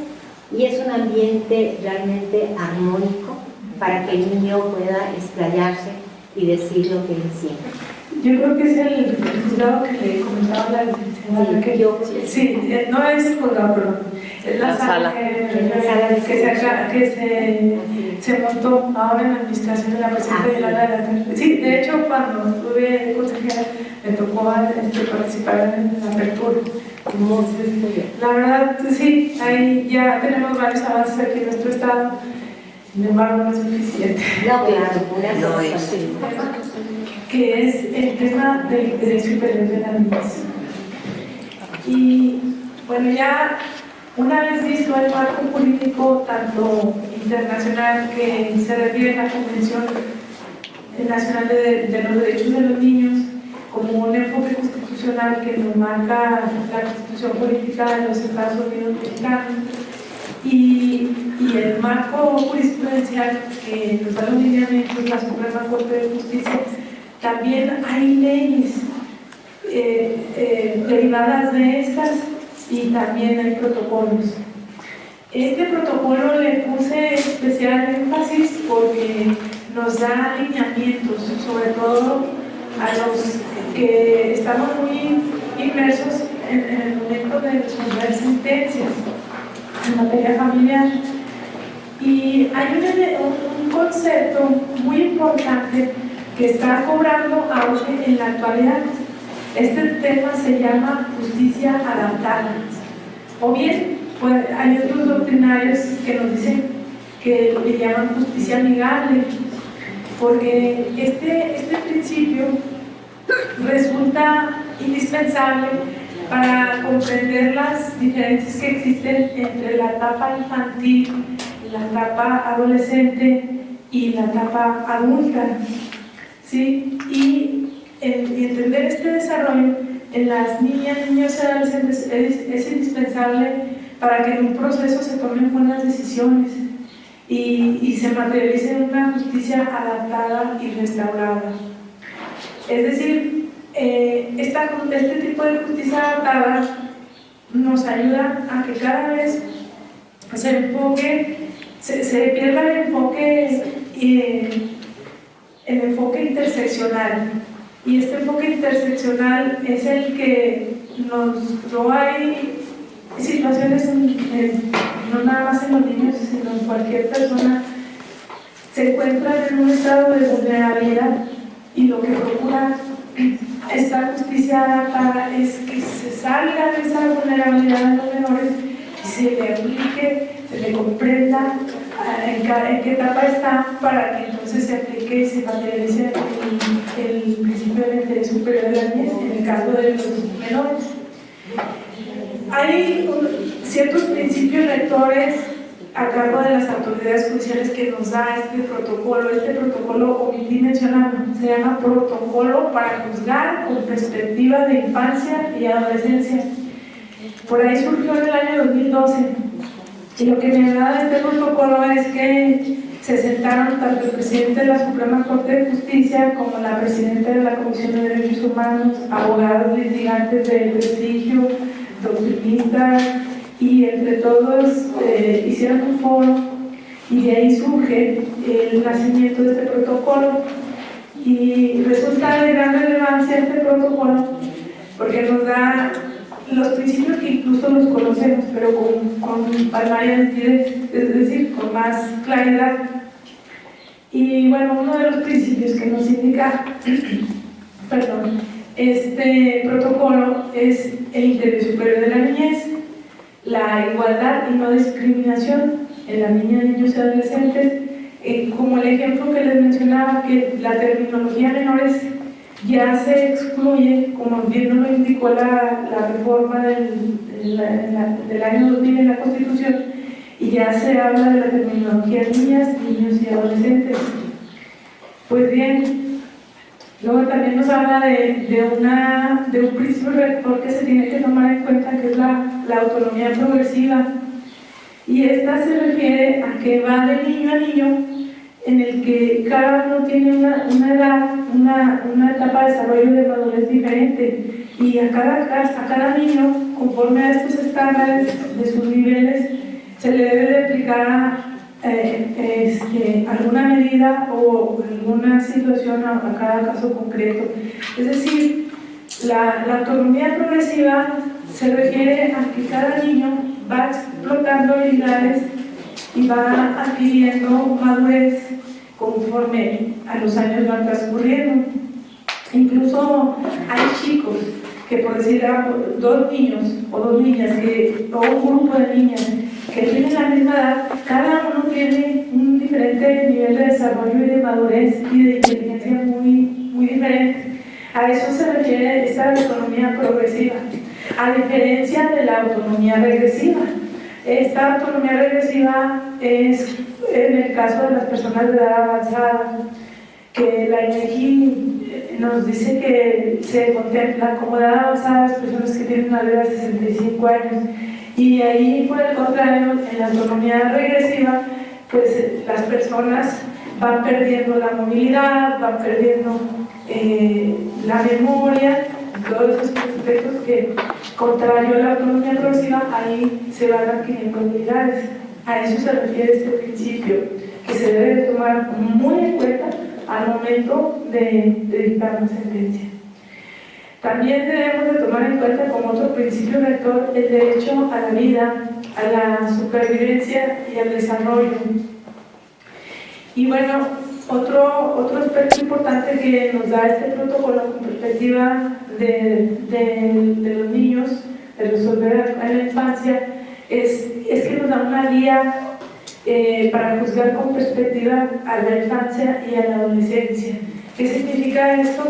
y es un ambiente realmente armónico para que el niño pueda explayarse y decir lo que le siente. Yo creo que es el juzgado que le comentaba la licenciada. Sí, sí, no es el juzgado, perdón. Es la sala que se montó ahora en la administración de la presidenta Yolanda de la Torre. Sí, de hecho, cuando estuve consejera, me tocó participar en la apertura. Entonces, la verdad, sí, ahí ya tenemos varios avances aquí en nuestro estado. Sin embargo, no es suficiente. No, claro, no es. Que es el tema del interés superior de la niñez. Y bueno, ya una vez visto el marco jurídico tanto internacional que se refiere a la Convención Nacional de los Derechos de los Niños, como un enfoque constitucional que nos marca la Constitución Política de los Estados Unidos Mexicanos, y el marco jurisprudencial que nos da los lineamientos la Suprema Corte de Justicia, también hay leyes derivadas de estas y también hay protocolos. Este protocolo le puse especial énfasis porque nos da lineamientos, sobre todo a los que estamos muy inmersos en el momento de resolver sentencias en materia familiar. Y hay un concepto muy importante que está cobrando auge en la actualidad. Este tema se llama justicia adaptada. O bien, pues, hay otros doctrinarios que nos dicen que le llaman justicia amigable, porque este principio resulta indispensable para comprender las diferencias que existen entre la etapa infantil, la etapa adolescente y la etapa adulta, ¿sí? Y entender este desarrollo en las niñas, niños y adolescentes es indispensable para que en un proceso se tomen buenas decisiones y se materialice una justicia adaptada y restaurada. Es decir, este tipo de justicia adaptada nos ayuda a que cada vez se pierda el enfoque interseccional. Y este enfoque interseccional es el que no hay situaciones, no nada más en los niños, sino en cualquier persona, se encuentra en un estado de vulnerabilidad, y lo que procura esta justicia adaptada es que se salga de esa vulnerabilidad de los menores y se le aplique, se le comprenda en qué etapa está, para que entonces se aplique y se materialice el principio del interés superior de la niñez en el caso de los menores. Hay ciertos principios rectores a cargo de las autoridades judiciales que nos da este protocolo. Este protocolo, omití mencionarlo, se llama Protocolo para juzgar con perspectiva de infancia y adolescencia. Por ahí surgió en el año 2012. Y lo que me agrada de este protocolo es que se sentaron tanto el presidente de la Suprema Corte de Justicia como la presidenta de la Comisión de Derechos Humanos, abogados litigantes de prestigio, doctrinistas, y entre todos hicieron un foro, y de ahí surge el nacimiento de este protocolo. Y resulta de gran relevancia este protocolo porque nos da los principios que incluso los conocemos, pero con palmaria nitidez, es decir, con más claridad. Y bueno, uno de los principios que nos indica este protocolo es el interés superior de la niñez, la igualdad y no discriminación en las niñas, niños y adolescentes, como el ejemplo que les mencionaba, que la terminología menores ya se excluye, como bien nos lo indicó la reforma del año 2000 en la Constitución, y ya se habla de la terminología niñas, niños y adolescentes. Pues bien, luego también nos habla de un principio rector que se tiene que tomar en cuenta, que es la autonomía progresiva, y esta se refiere a que va de niño a niño, en el que cada uno tiene una edad, una etapa de desarrollo de madurez diferente, y a cada niño, conforme a estos estándares de sus niveles, se le debe de aplicar alguna medida o alguna situación a cada caso concreto. Es decir, la autonomía progresiva se refiere a que cada niño va explotando habilidades y va adquiriendo madurez conforme a los años van transcurriendo. Incluso hay chicos que, por decir algo, dos niños o dos niñas, o un grupo de niñas que tienen la misma edad, cada uno tiene un diferente nivel de desarrollo y de madurez y de inteligencia muy, muy diferente. A eso se refiere esta autonomía progresiva, a diferencia de la autonomía regresiva. Esta autonomía regresiva es en el caso de las personas de edad avanzada, que la INEGI nos dice que se contempla como edad avanzada las personas que tienen una edad de 65 años. Y ahí, por el contrario, en la autonomía regresiva, pues las personas van perdiendo la movilidad, van perdiendo la memoria, todos esos aspectos que, contrario a la autonomía progresiva, ahí se van adquiriendo habilidades. A eso se refiere este principio, que se debe de tomar muy en cuenta al momento de dictar una sentencia. También debemos de tomar en cuenta como otro principio rector el derecho a la vida, a la supervivencia y al desarrollo. Y bueno, otro aspecto importante que nos da este protocolo con perspectiva de los niños, de resolver en la infancia, es que nos da una guía para juzgar con perspectiva a la infancia y a la adolescencia. ¿Qué significa esto?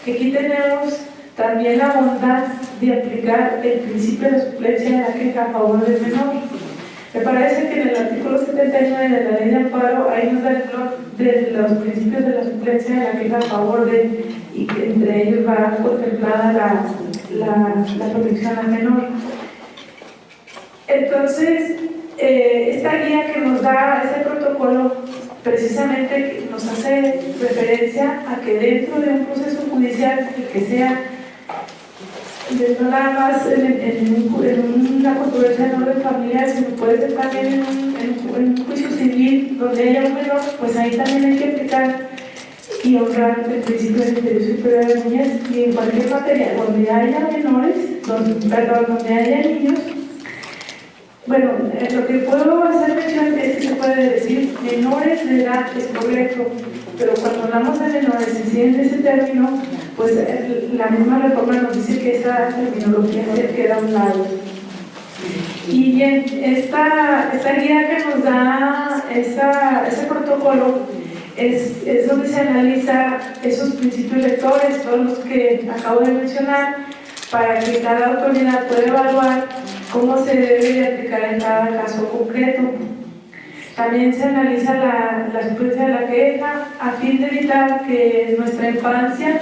Que aquí tenemos también la bondad de aplicar el principio de suplencia de la queja a favor del menor. Me parece que en el artículo 79 de la Ley de Amparo, ahí nos da el blog de los principios de la suplencia de la queja a favor de, y que entre ellos va contemplada la protección al menor. Entonces, esta guía que nos da ese protocolo precisamente nos hace referencia a que dentro de un proceso judicial, que sea no nada más en una controversia de orden familiar, sino puede ser también en un juicio civil donde haya un menor, pues ahí también hay que aplicar y honrar el principio del interés superior de la niñez, y en cualquier materia donde haya menores, donde haya niños. Bueno, lo que puedo hacer mención es que se puede decir menores de edad, es correcto, pero cuando hablamos de menores, si siguen ese término, pues la misma reforma nos dice que esa terminología se queda a un lado. Y bien, esta guía que nos da ese protocolo es donde se analiza esos principios lectores, todos los que acabo de mencionar, para que cada autoridad pueda evaluar cómo se debe de aplicar en cada caso concreto. También se analiza la suplencia de la queja a fin de evitar que en nuestra infancia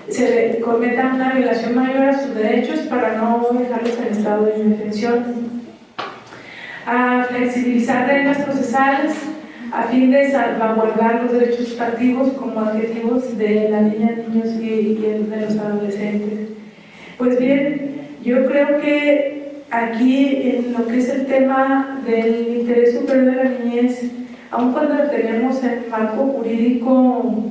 se cometa una violación mayor a sus derechos para no dejarlos en estado de indefensión. A flexibilizar reglas procesales a fin de salvaguardar los derechos sustantivos como adjetivos de las niñas, niños y de los adolescentes. Pues bien, yo creo que aquí en lo que es el tema del interés superior de la niñez, aun cuando tenemos el marco jurídico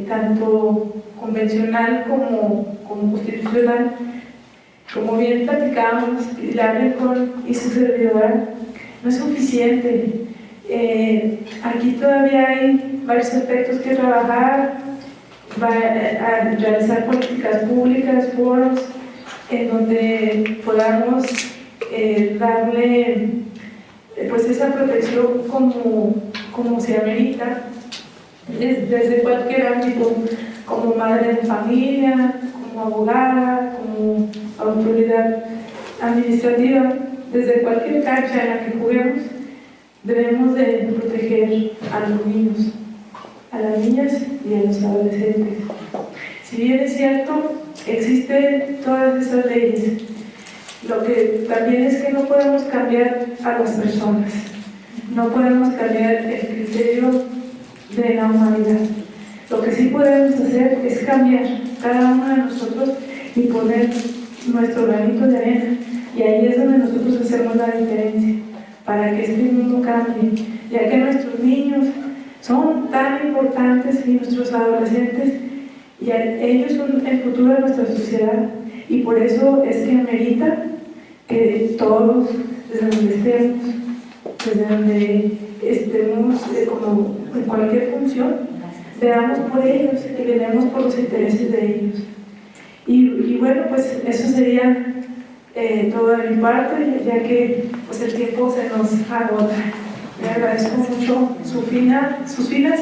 tanto convencional como constitucional, como bien platicábamos, Pilar Rincón y su servidora, no es suficiente. Aquí todavía hay varios aspectos que trabajar, a realizar políticas públicas, foros, en donde podamos darle pues esa protección como se amerita, desde cualquier ámbito, como madre de familia, como abogada, como autoridad administrativa, desde cualquier cancha en la que juguemos, debemos de proteger a los niños, a las niñas y a los adolescentes. Si bien es cierto, existen todas esas leyes, lo que también es que no podemos cambiar a las personas, no podemos cambiar el criterio de la humanidad. Lo que sí podemos hacer es cambiar cada uno de nosotros y poner nuestro granito de arena, y ahí es donde nosotros hacemos la diferencia para que este mundo cambie, ya que nuestros niños son tan importantes y nuestros adolescentes, y ellos son el futuro de nuestra sociedad, y por eso es que amerita que todos, desde donde estemos, desde donde estemos como en cualquier función, veamos por ellos y velemos por los intereses de ellos. Y bueno, pues eso sería todo de mi parte, ya que pues el tiempo se nos agota. Le agradezco mucho sus finas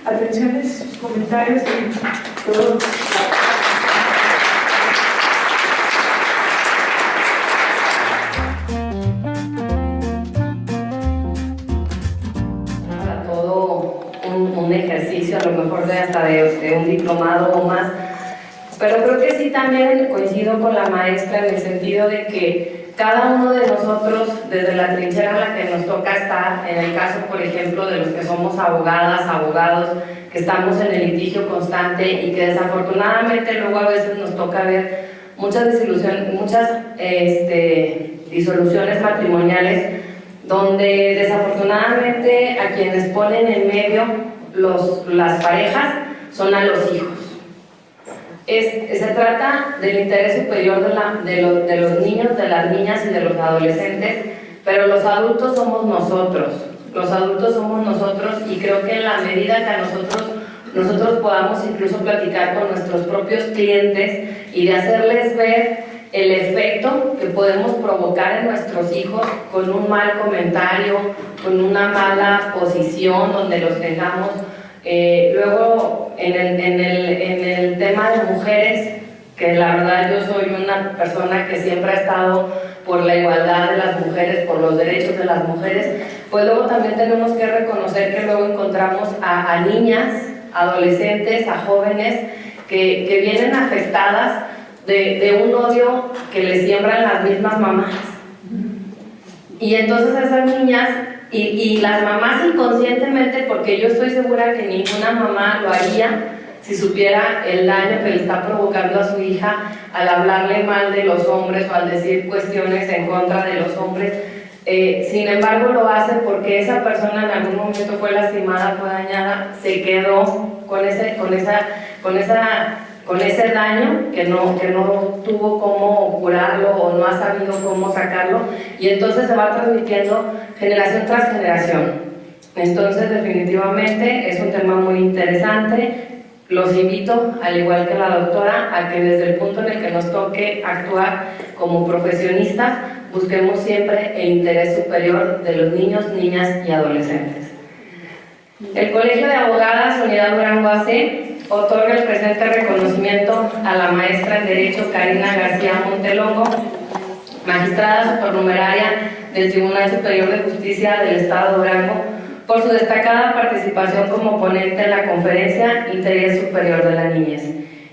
atenciones, sus comentarios y todo. Un ejercicio, a lo mejor hasta de un diplomado o más, pero creo que sí también coincido con la maestra en el sentido de que cada uno de nosotros, desde la trinchera en la que nos toca estar, en el caso, por ejemplo, de los que somos abogadas, abogados, que estamos en el litigio constante y que desafortunadamente luego a veces nos toca ver muchas disoluciones matrimoniales donde desafortunadamente a quienes ponen en medio las parejas son a los hijos. Se trata del interés superior de los niños, de las niñas y de los adolescentes, pero los adultos somos nosotros. Los adultos somos nosotros, y creo que en la medida que nosotros podamos incluso platicar con nuestros propios clientes y de hacerles ver el efecto que podemos provocar en nuestros hijos con un mal comentario, con una mala posición donde los tengamos. Luego en el tema de mujeres, que la verdad yo soy una persona que siempre ha estado por la igualdad de las mujeres, por los derechos de las mujeres, pues luego también tenemos que reconocer que luego encontramos a niñas, adolescentes, a jóvenes que vienen afectadas de un odio que les siembran las mismas mamás. Y entonces esas niñas y las mamás inconscientemente, porque yo estoy segura que ninguna mamá lo haría si supiera el daño que le está provocando a su hija al hablarle mal de los hombres o al decir cuestiones en contra de los hombres. Sin embargo lo hace porque esa persona en algún momento fue lastimada, fue dañada, se quedó con ese daño que no tuvo cómo curarlo o no ha sabido cómo sacarlo, y entonces se va transmitiendo generación tras generación. Entonces definitivamente es un tema muy interesante. Los invito, al igual que la doctora, a que desde el punto en el que nos toque actuar como profesionistas, busquemos siempre el interés superior de los niños, niñas y adolescentes. El Colegio de Abogadas Unidad Durango AC otorga el presente reconocimiento a la maestra en Derecho Karina García Montelongo, magistrada supernumeraria del Tribunal Superior de Justicia del Estado de Durango, por su destacada participación como ponente en la conferencia Interés Superior de la Niñez.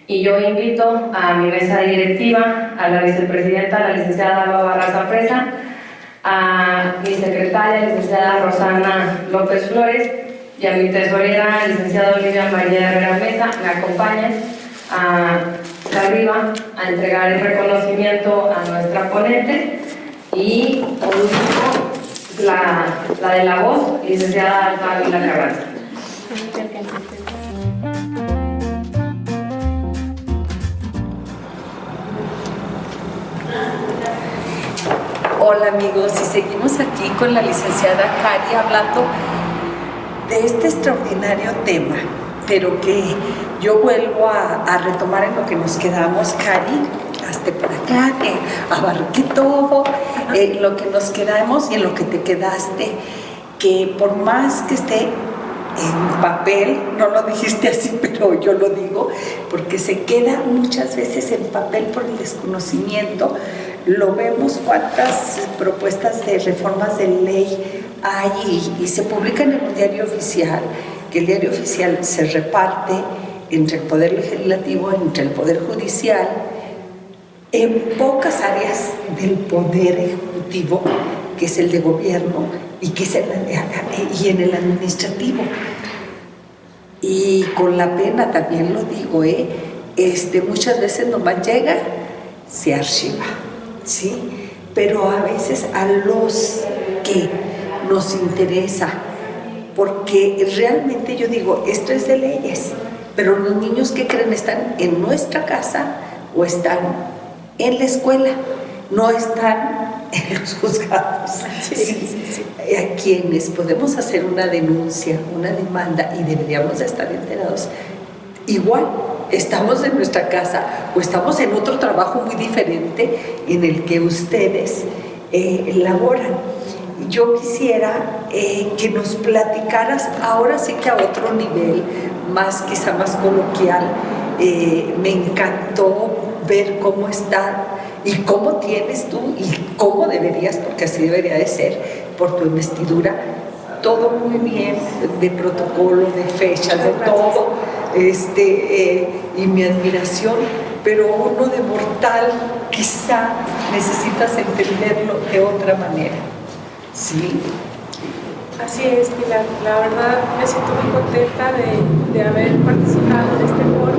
Y yo invito a mi mesa directiva, a la vicepresidenta, la licenciada Alba Barraza Presa, a mi secretaria, licenciada Rosana López Flores, y a mi tesorera, licenciada Olivia María Herrera Mesa, me acompañan arriba a entregar el reconocimiento a nuestra ponente, y por último la de la voz, licenciada Alba Ávila Carranza. Hola amigos, y seguimos aquí con la licenciada Cari hablando de este extraordinario tema, pero que yo vuelvo a retomar en lo que nos quedamos. Cari, hazte por acá, que abarque todo, lo que nos quedamos y en lo que te quedaste, que por más que esté en papel, no lo dijiste así, pero yo lo digo, porque se queda muchas veces en papel por el desconocimiento. Lo vemos cuántas propuestas de reformas de ley hay y se publican en un diario oficial, que el diario oficial se reparte entre el Poder Legislativo, entre el Poder Judicial, en pocas áreas del Poder Ejecutivo, que es el de gobierno, y y en el administrativo. Y con la pena también lo digo, muchas veces nomás llega, se archiva, ¿sí? Pero a veces a los que nos interesa, porque realmente yo digo, esto es de leyes, pero los niños que creen están en nuestra casa o están en la escuela, no están en los juzgados. Sí. A quienes podemos hacer una denuncia, una demanda, y deberíamos de estar enterados. Igual, estamos en nuestra casa o estamos en otro trabajo muy diferente en el que ustedes laboran. Yo quisiera que nos platicaras, ahora sí que a otro nivel, quizá más coloquial. Me encantó ver cómo está y cómo tienes tú y cómo deberías, porque así debería de ser, por tu investidura, todo muy bien, de protocolo, de fechas, de todo, y mi admiración, pero uno de mortal quizá necesitas entenderlo de otra manera. Sí. Así es, Pilar. La verdad me siento muy contenta de haber participado en este foro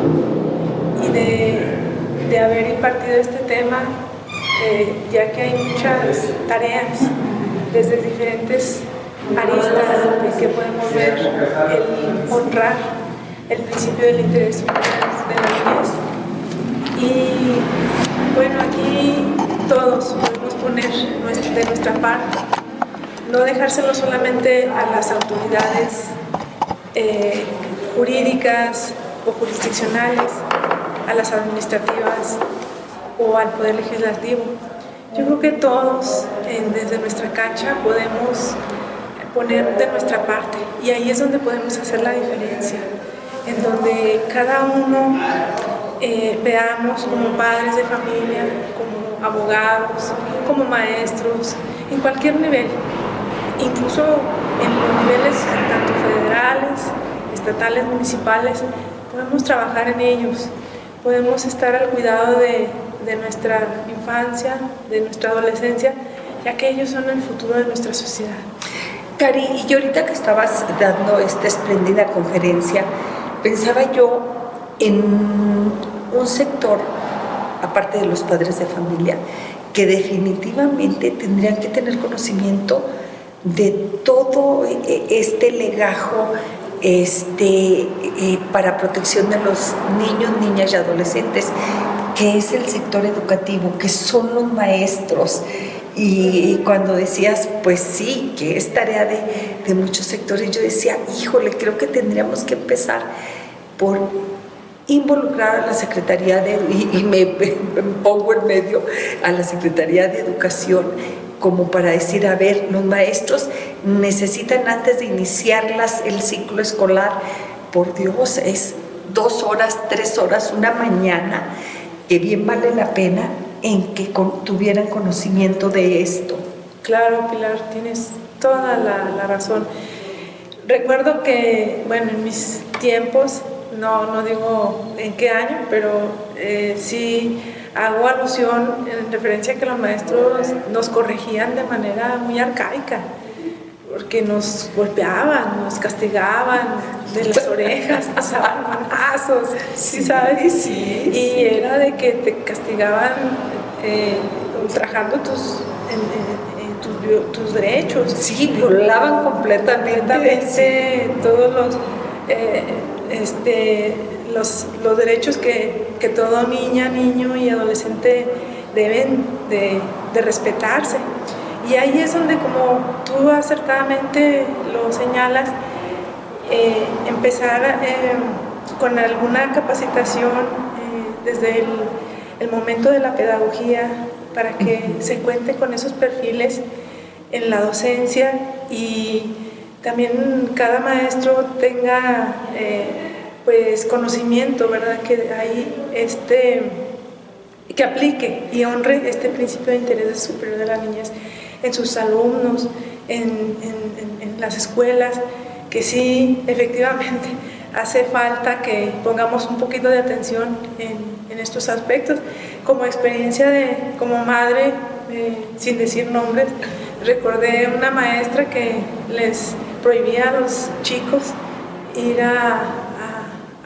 y de haber impartido este tema, ya que hay muchas tareas desde diferentes aristas de que podemos ver el honrar el principio del interés superior de la niñez. Y bueno, aquí todos podemos poner de nuestra parte, no dejárselo solamente a las autoridades jurídicas o jurisdiccionales, a las administrativas o al Poder Legislativo. Yo creo que todos desde nuestra cancha podemos poner de nuestra parte y ahí es donde podemos hacer la diferencia, en donde cada uno veamos como padres de familia, como abogados, como maestros, en cualquier nivel, incluso en los niveles tanto federales, estatales, municipales, podemos trabajar en ellos, podemos estar al cuidado de nuestra infancia, de nuestra adolescencia, ya que ellos son el futuro de nuestra sociedad. Cari, y ahorita que estabas dando esta espléndida conferencia, pensaba yo en un sector, aparte de los padres de familia, que definitivamente tendrían que tener conocimiento de todo este legajo para protección de los niños, niñas y adolescentes, que es el sector educativo, que son los maestros. Y cuando decías, pues sí, que es tarea de muchos sectores, yo decía, híjole, creo que tendríamos que empezar por involucrar a la Secretaría y me pongo en medio a la Secretaría de Educación, como para decir, a ver, los maestros necesitan antes de iniciar el ciclo escolar, por Dios, es 2 horas, 3 horas, una mañana, que bien vale la pena en que tuvieran conocimiento de esto. Claro, Pilar, tienes toda la razón. Recuerdo que, bueno, en mis tiempos, no digo en qué año, pero sí hago alusión en referencia a que los maestros nos corregían de manera muy arcaica, porque nos golpeaban, nos castigaban de las orejas, nos daban manazos, ¿sí sabes? Sí. Y era de que te castigaban ultrajando tus derechos. Sí, violaban completamente todos los derechos que todo niña, niño y adolescente deben de respetarse. Y ahí es donde, como tú acertadamente lo señalas, empezar con alguna capacitación desde el momento de la pedagogía, para que se cuente con esos perfiles en la docencia y también cada maestro tenga pues conocimiento, ¿verdad? Que ahí que aplique y honre este principio de interés superior de la niñez en sus alumnos, en las escuelas, que sí, efectivamente, hace falta que pongamos un poquito de atención en estos aspectos. Como experiencia como madre, sin decir nombres, recordé una maestra que les prohibía a los chicos ir a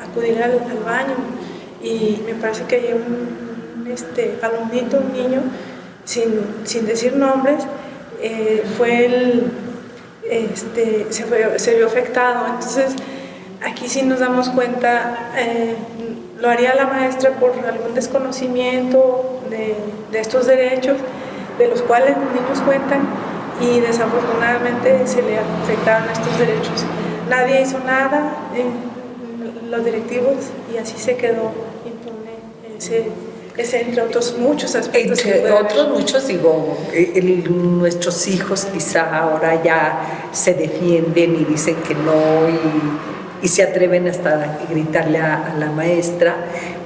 acudir al baño, y me parece que hay un alumnito, un niño, sin decir nombres, se vio afectado. Entonces aquí sí nos damos cuenta, lo haría la maestra por algún desconocimiento de estos derechos de los cuales los niños cuentan, y desafortunadamente se le afectaron estos derechos. Nadie hizo nada, los directivos, y así se quedó impune ese entre otros muchos aspectos. Entre otros muchos, digo, nuestros hijos quizá ahora ya se defienden y dicen que no, y se atreven hasta a gritarle a la maestra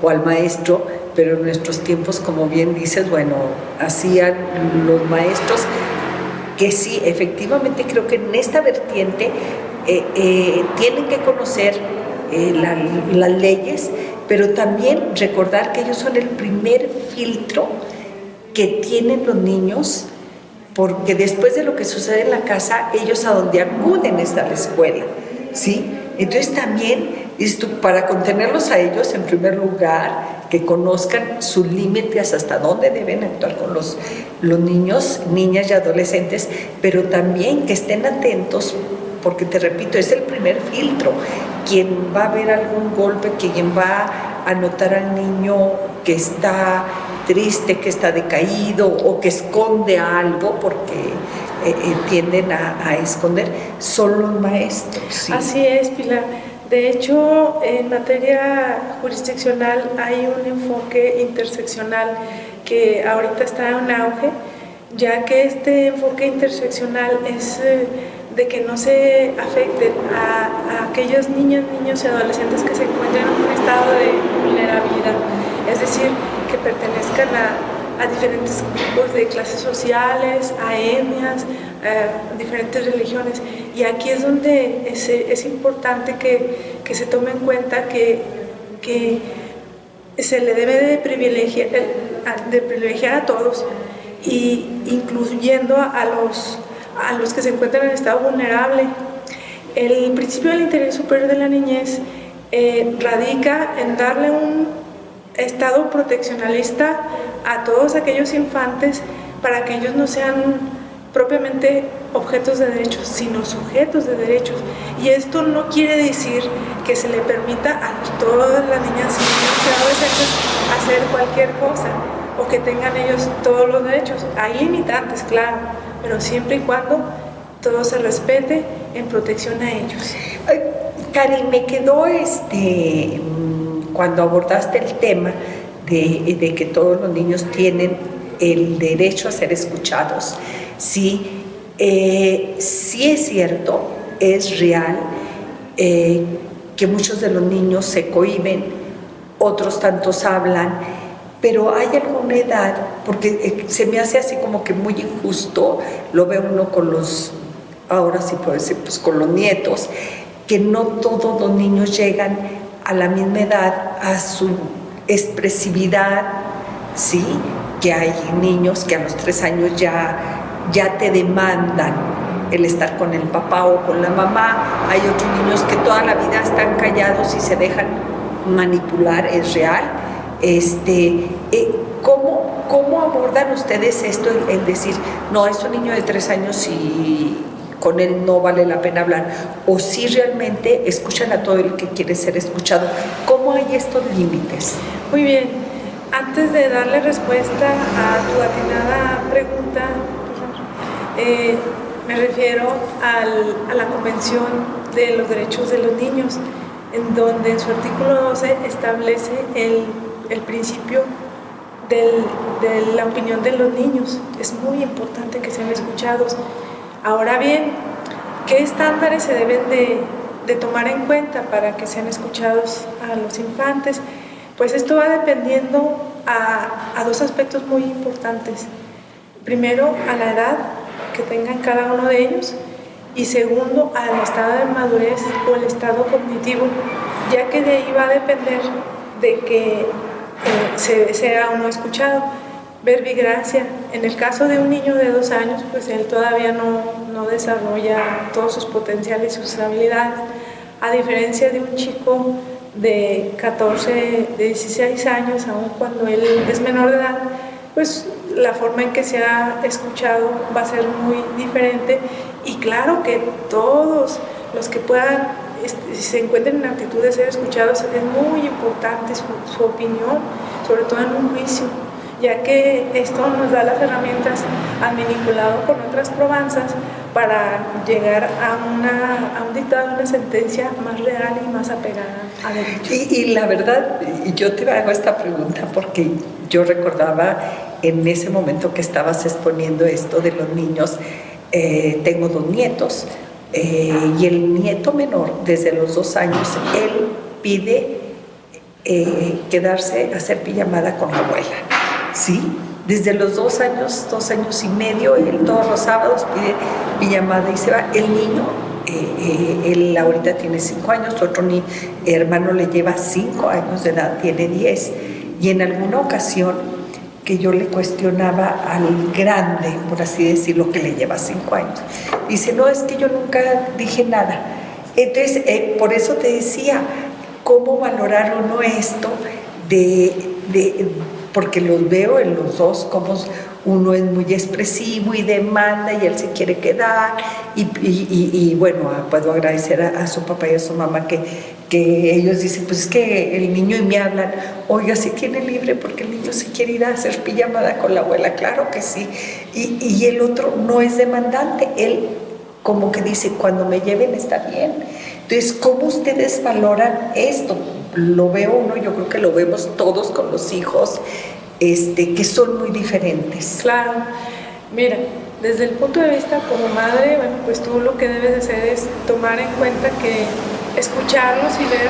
o al maestro, pero en nuestros tiempos, como bien dices, bueno, hacían los maestros, que sí, efectivamente creo que en esta vertiente tienen que conocer las leyes, pero también recordar que ellos son el primer filtro que tienen los niños, porque después de lo que sucede en la casa, ellos a donde acuden es a la escuela, ¿sí? Entonces también, para contenerlos a ellos en primer lugar, que conozcan sus límites, hasta dónde deben actuar con los niños, niñas y adolescentes, pero también que estén atentos, porque te repito, es el primer filtro. Quien va a ver algún golpe, quien va a notar al niño que está triste, que está decaído o que esconde algo, porque tienden a esconder, son los maestros. ¿Sí? Así es, Pilar. De hecho, en materia jurisdiccional hay un enfoque interseccional que ahorita está en auge, ya que este enfoque interseccional es de que no se afecten a aquellos niños y adolescentes que se encuentran en un estado de vulnerabilidad, es decir, que pertenezcan a diferentes grupos de clases sociales, a etnias, a diferentes religiones. Y aquí es donde es importante que se tome en cuenta que se le debe de privilegiar a todos, y incluyendo a los que se encuentran en estado vulnerable. El principio del interés superior de la niñez radica en darle un estado proteccionalista a todos aquellos infantes para que ellos no sean propiamente objetos de derechos, sino sujetos de derechos. Y esto no quiere decir que se le permita a todas las niñas y niños y adolescentes hacer cualquier cosa o que tengan ellos todos los derechos. Hay limitantes, claro, pero siempre y cuando todo se respete en protección a ellos. Cari, me quedó cuando abordaste el tema de que todos los niños tienen el derecho a ser escuchados. Sí, sí es cierto, es real que muchos de los niños se cohíben, otros tantos hablan, pero hay alguna edad, porque se me hace así como que muy injusto, lo ve uno con los, ahora sí puedo decir, pues con los nietos, que no todos los niños llegan a la misma edad a su expresividad, ¿sí? Que hay niños que a los 3 años ya te demandan el estar con el papá o con la mamá, hay otros niños que toda la vida están callados y se dejan manipular, es real. ¿Cómo abordan ustedes esto, el decir, no, es un niño de 3 años y con él no vale la pena hablar, o si realmente escuchan a todo el que quiere ser escuchado? ¿Cómo hay estos límites? Muy bien, antes de darle respuesta a tu atinada pregunta, me refiero a la Convención de los Derechos de los Niños, en donde en su artículo 12 establece el principio de la opinión de los niños. Es muy importante que sean escuchados. Ahora bien, ¿qué estándares se deben de tomar en cuenta para que sean escuchados a los infantes? Pues esto va dependiendo a 2 aspectos muy importantes. Primero, a la edad que tengan cada uno de ellos, y segundo, al estado de madurez o el estado cognitivo, ya que de ahí va a depender de que sea o no escuchado. Verbigracia, en el caso de un niño de 2 años, pues él todavía no desarrolla todos sus potenciales y sus habilidades, a diferencia de un chico de 14, de 16 años, aun cuando él es menor de edad, pues la forma en que se ha escuchado va a ser muy diferente. Y claro que todos los que puedan, si se encuentren en actitud de ser escuchados, es muy importante su opinión, sobre todo en un juicio, ya que esto nos da las herramientas articulado con otras probanzas para llegar a un dictado, una sentencia más real y más apegada a derechos. Y la verdad, yo te hago esta pregunta porque yo recordaba en ese momento que estabas exponiendo esto de los niños. Tengo 2 nietos y el nieto menor, desde los 2 años, él pide quedarse a hacer pijamada con la abuela, ¿sí? Desde los 2 años, 2 años y medio, él todos los sábados pide pijamada y se va. El niño, él ahorita tiene 5 años, su otro hermano le lleva 5 años de edad, tiene 10. Y en alguna ocasión que yo le cuestionaba al grande, por así decirlo, que le lleva 5 años, dice, no, es que yo nunca dije nada. Entonces, por eso te decía, ¿cómo valorar uno esto de porque los veo en los dos, como uno es muy expresivo y demanda y él se quiere quedar y bueno, puedo agradecer a su papá y a su mamá que ellos dicen, pues es que el niño, y me hablan, oiga, si tiene libre porque el niño se quiere ir a hacer pijamada con la abuela, claro que sí, y el otro no es demandante, él como que dice, cuando me lleven está bien. Entonces, ¿cómo ustedes valoran esto? Lo veo uno, yo creo que lo vemos todos con los hijos, que son muy diferentes. Claro, mira, desde el punto de vista como madre, bueno, pues tú lo que debes de hacer es tomar en cuenta que escucharlos y ver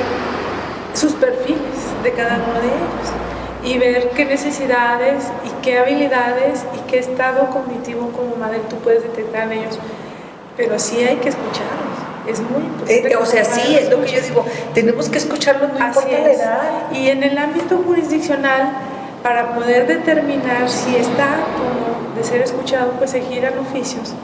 sus perfiles de cada uno de ellos y ver qué necesidades y qué habilidades y qué estado cognitivo como madre tú puedes detectar en ellos, pero sí hay que escucharlos. Es muy importante. O sea, sí, es lo que yo digo, tenemos que escucharlos, no importa la edad. Y en el ámbito jurisdiccional, para poder determinar si está como de ser escuchado, pues se giran oficios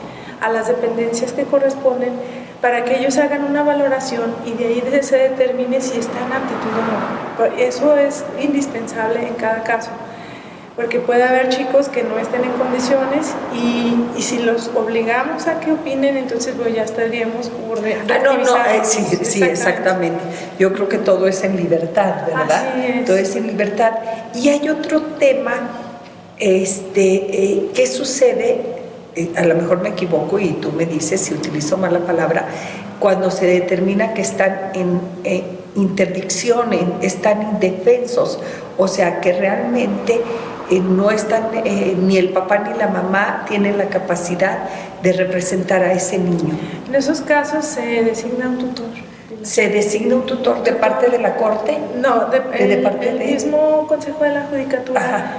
a las dependencias que corresponden para que ellos hagan una valoración y de ahí se determine si está en aptitud o no. Eso es indispensable en cada caso, porque puede haber chicos que no estén en condiciones y si los obligamos a que opinen, entonces pues ya estaríamos sí, exactamente. Yo creo que todo es en libertad, ¿verdad? Así es. Todo es en libertad. Y hay otro tema, ¿qué sucede? A lo mejor me equivoco y tú me dices si utilizo mal la palabra, cuando se determina que están en interdicción, están indefensos, o sea que realmente no están, ni el papá ni la mamá tienen la capacidad de representar a ese niño. En esos casos se designa un tutor. ¿Se designa un tutor de parte de la corte? No, el mismo Consejo de la Judicatura. Ajá.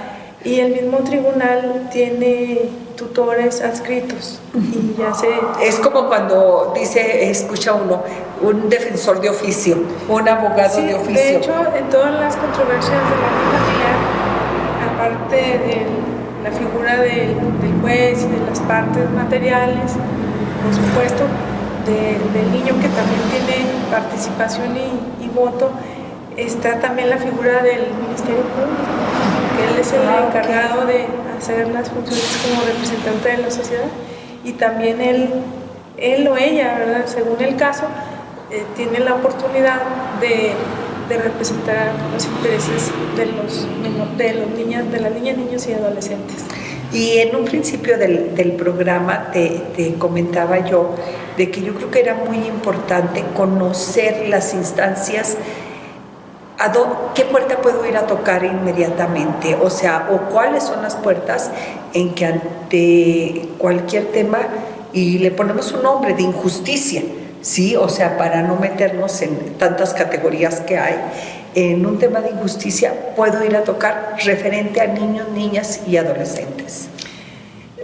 Y el mismo tribunal tiene tutores adscritos y ya se... Es como cuando escucha uno, un defensor de oficio, un abogado de oficio. De hecho, en todas las controversias de la ley familiar, aparte de la figura del juez y de las partes materiales, por supuesto, del niño que también tiene participación y voto, está también la figura del Ministerio Público, que él es el encargado de hacer las funciones como representante de la sociedad, y también él o ella, ¿verdad?, según el caso, tiene la oportunidad de representar los intereses de las niñas, niños y adolescentes. Y en un principio del programa te comentaba yo de que yo creo que era muy importante conocer las instancias. ¿Qué puerta puedo ir a tocar inmediatamente? O sea, o cuáles son las puertas en que ante cualquier tema, y le ponemos un nombre de injusticia, ¿sí? O sea, para no meternos en tantas categorías que hay, en un tema de injusticia puedo ir a tocar referente a niños, niñas y adolescentes.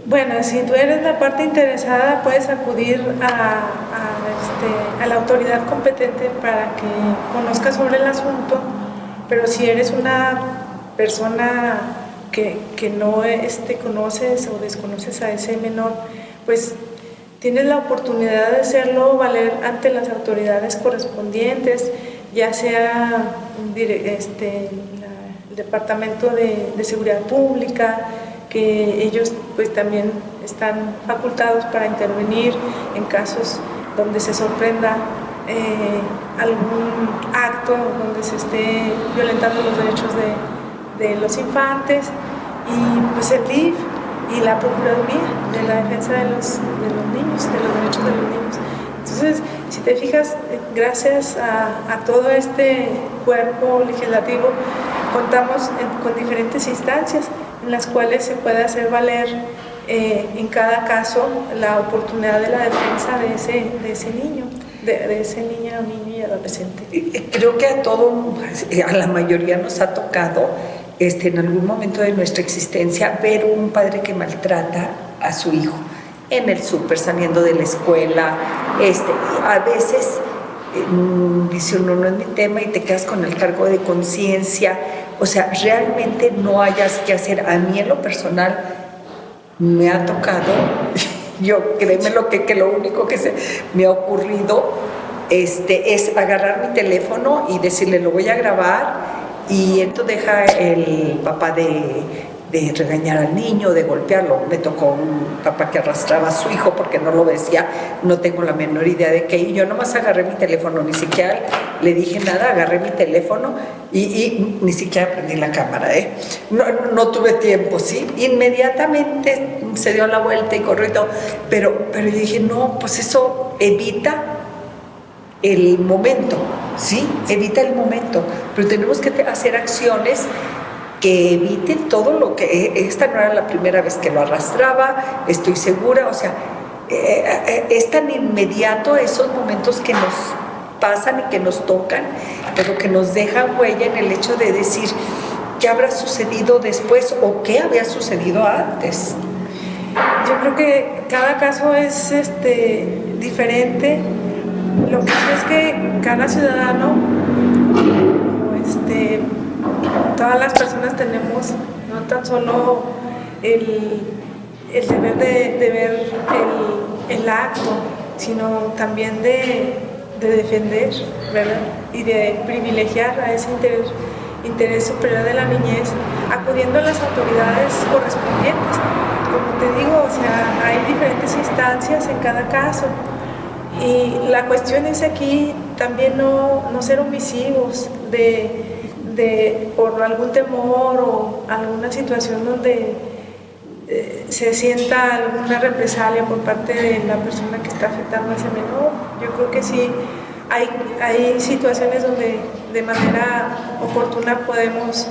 Bueno, si tú eres la parte interesada, puedes acudir a la autoridad competente para que conozcas sobre el asunto, pero si eres una persona que no conoces o desconoces a ese menor, pues tienes la oportunidad de hacerlo valer ante las autoridades correspondientes, ya sea el Departamento de Seguridad Pública, que ellos pues también están facultados para intervenir en casos donde se sorprenda algún acto donde se esté violentando los derechos de los infantes, y pues el DIF y la Procuraduría de la Defensa de los Niños, de los derechos de los niños. Entonces, si te fijas, gracias a todo este cuerpo legislativo, contamos con diferentes instancias en las cuales se puede hacer valer en cada caso la oportunidad de la defensa de ese niño, de ese niña, niño y adolescente. Creo que a la mayoría nos ha tocado en algún momento de nuestra existencia ver un padre que maltrata a su hijo en el súper, saliendo de la escuela. A veces dice uno, no es mi tema, y te quedas con el cargo de conciencia. O sea, realmente no hayas que hacer. A mí en lo personal me ha tocado, créeme que lo único que me ha ocurrido es agarrar mi teléfono y decirle, lo voy a grabar, Y entonces deja el papá de regañar al niño, de golpearlo. Me tocó un papá que arrastraba a su hijo porque no lo decía, no tengo la menor idea de qué. Y yo nomás agarré mi teléfono, ni siquiera le dije nada, agarré mi teléfono y ni siquiera prendí la cámara, no tuve tiempo, ¿sí? Inmediatamente se dio la vuelta y corrió y todo. Pero yo dije, no, pues eso evita el momento, ¿sí? Evita el momento. Pero tenemos que hacer acciones que eviten todo lo que... Esta no era la primera vez que lo arrastraba, estoy segura, o sea, es tan inmediato esos momentos que nos pasan y que nos tocan, pero que nos dejan huella en el hecho de decir qué habrá sucedido después o qué había sucedido antes. Yo creo que cada caso es diferente. Lo que sí es que cada ciudadano, todas las personas tenemos no tan solo el deber de ver el acto, sino también de defender, ¿verdad? Y de privilegiar a ese interés superior de la niñez, acudiendo a las autoridades correspondientes. Como te digo, o sea, hay diferentes instancias en cada caso. Y la cuestión es aquí también no ser omisivos por algún temor o alguna situación donde se sienta alguna represalia por parte de la persona que está afectando a ese menor. Yo creo que sí hay situaciones donde de manera oportuna podemos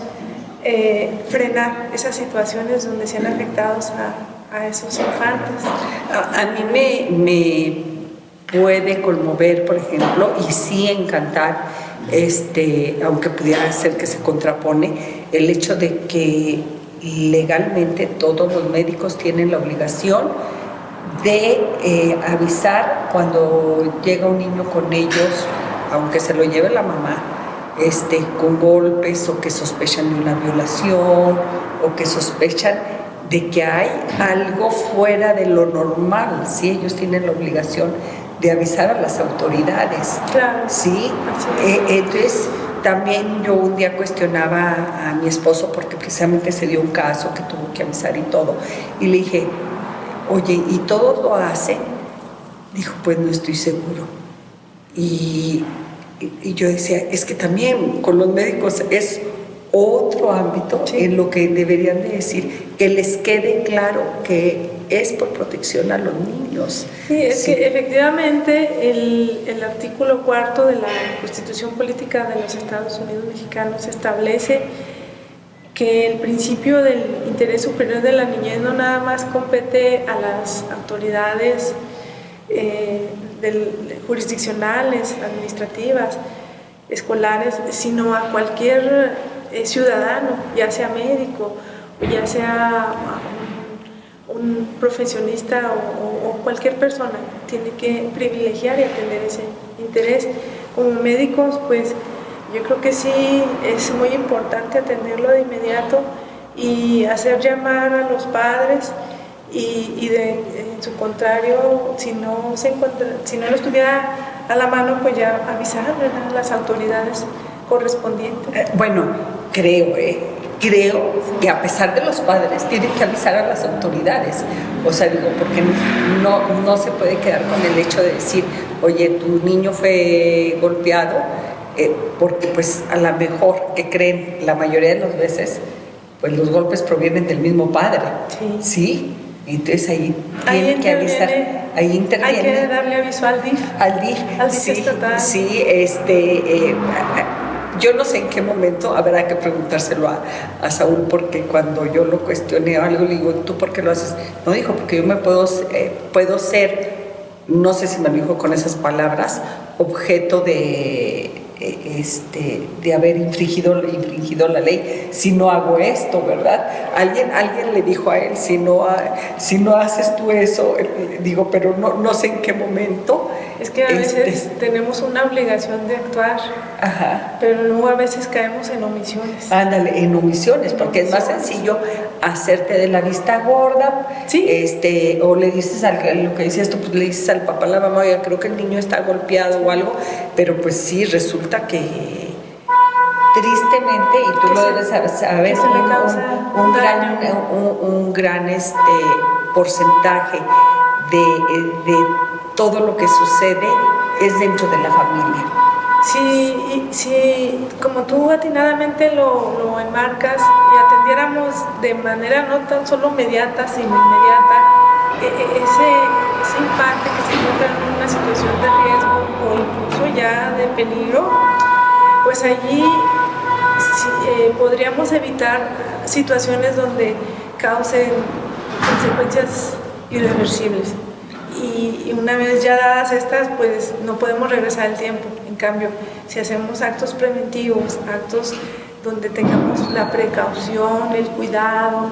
frenar esas situaciones donde sean afectados a esos infantes. A mí me puede conmover, por ejemplo, y sí encantar, aunque pudiera ser que se contrapone, el hecho de que legalmente todos los médicos tienen la obligación de avisar cuando llega un niño con ellos, aunque se lo lleve la mamá, con golpes, o que sospechan de una violación, o que sospechan de que hay algo fuera de lo normal. Sí, ellos tienen la obligación de avisar a las autoridades. Claro. Sí, entonces también yo un día cuestionaba a mi esposo porque precisamente se dio un caso que tuvo que avisar y todo, y le dije, oye, ¿y todos lo hacen? Dijo, pues no estoy seguro. Y yo decía, es que también con los médicos es otro ámbito, sí, en lo que deberían de decir, que les quede claro que es por protección a los niños. Sí, es que efectivamente el artículo 4 de la Constitución Política de los Estados Unidos Mexicanos establece que el principio del interés superior de la niñez no nada más compete a las autoridades jurisdiccionales, administrativas, escolares, sino a cualquier ciudadano, ya sea médico o ya sea un profesionista o cualquier persona, tiene que privilegiar y atender ese interés. Como médicos, pues yo creo que sí es muy importante atenderlo de inmediato y hacer llamar a los padres y en su contrario, si no lo estuviera a la mano, pues ya avisar a las autoridades correspondientes. Bueno, creo que a pesar de los padres tienen que avisar a las autoridades, o sea, digo, porque no se puede quedar con el hecho de decir, oye, tu niño fue golpeado, porque pues a lo mejor, que creen, la mayoría de las veces, pues los golpes provienen del mismo padre, ¿sí? Entonces ahí tienen que avisar, ahí interviene. Hay que darle aviso al DIF. Al DIF, sí, estatal. Sí, yo no sé en qué momento, habrá que preguntárselo a Saúl, porque cuando yo lo cuestioné algo, le digo, ¿tú por qué lo haces? No, dijo, porque yo me puedo ser, no sé si me lo dijo con esas palabras, objeto de haber infringido la ley si no hago esto, ¿verdad? Alguien le dijo a él, si no haces tú eso, digo, pero no sé en qué momento. Es que a veces tenemos una obligación de actuar, ajá, pero luego a veces caemos en omisiones. Ándale, en omisiones, porque es más sencillo hacerte de la vista gorda, sí, o le dices lo que dices tú, pues le dices al papá, a la mamá, oiga, creo que el niño está golpeado o algo, pero pues sí, resulta que tristemente, y tú lo debes saber, se le causa un gran porcentaje de todo lo que sucede es dentro de la familia. Sí, como tú atinadamente lo enmarcas y atendiéramos de manera no tan solo inmediata, sino inmediata, ese infante que se encuentra en una situación de riesgo o incluso ya de peligro, pues allí podríamos evitar situaciones donde causen consecuencias irreversibles. Y una vez ya dadas estas, pues no podemos regresar el tiempo. En cambio, si hacemos actos preventivos, actos donde tengamos la precaución, el cuidado,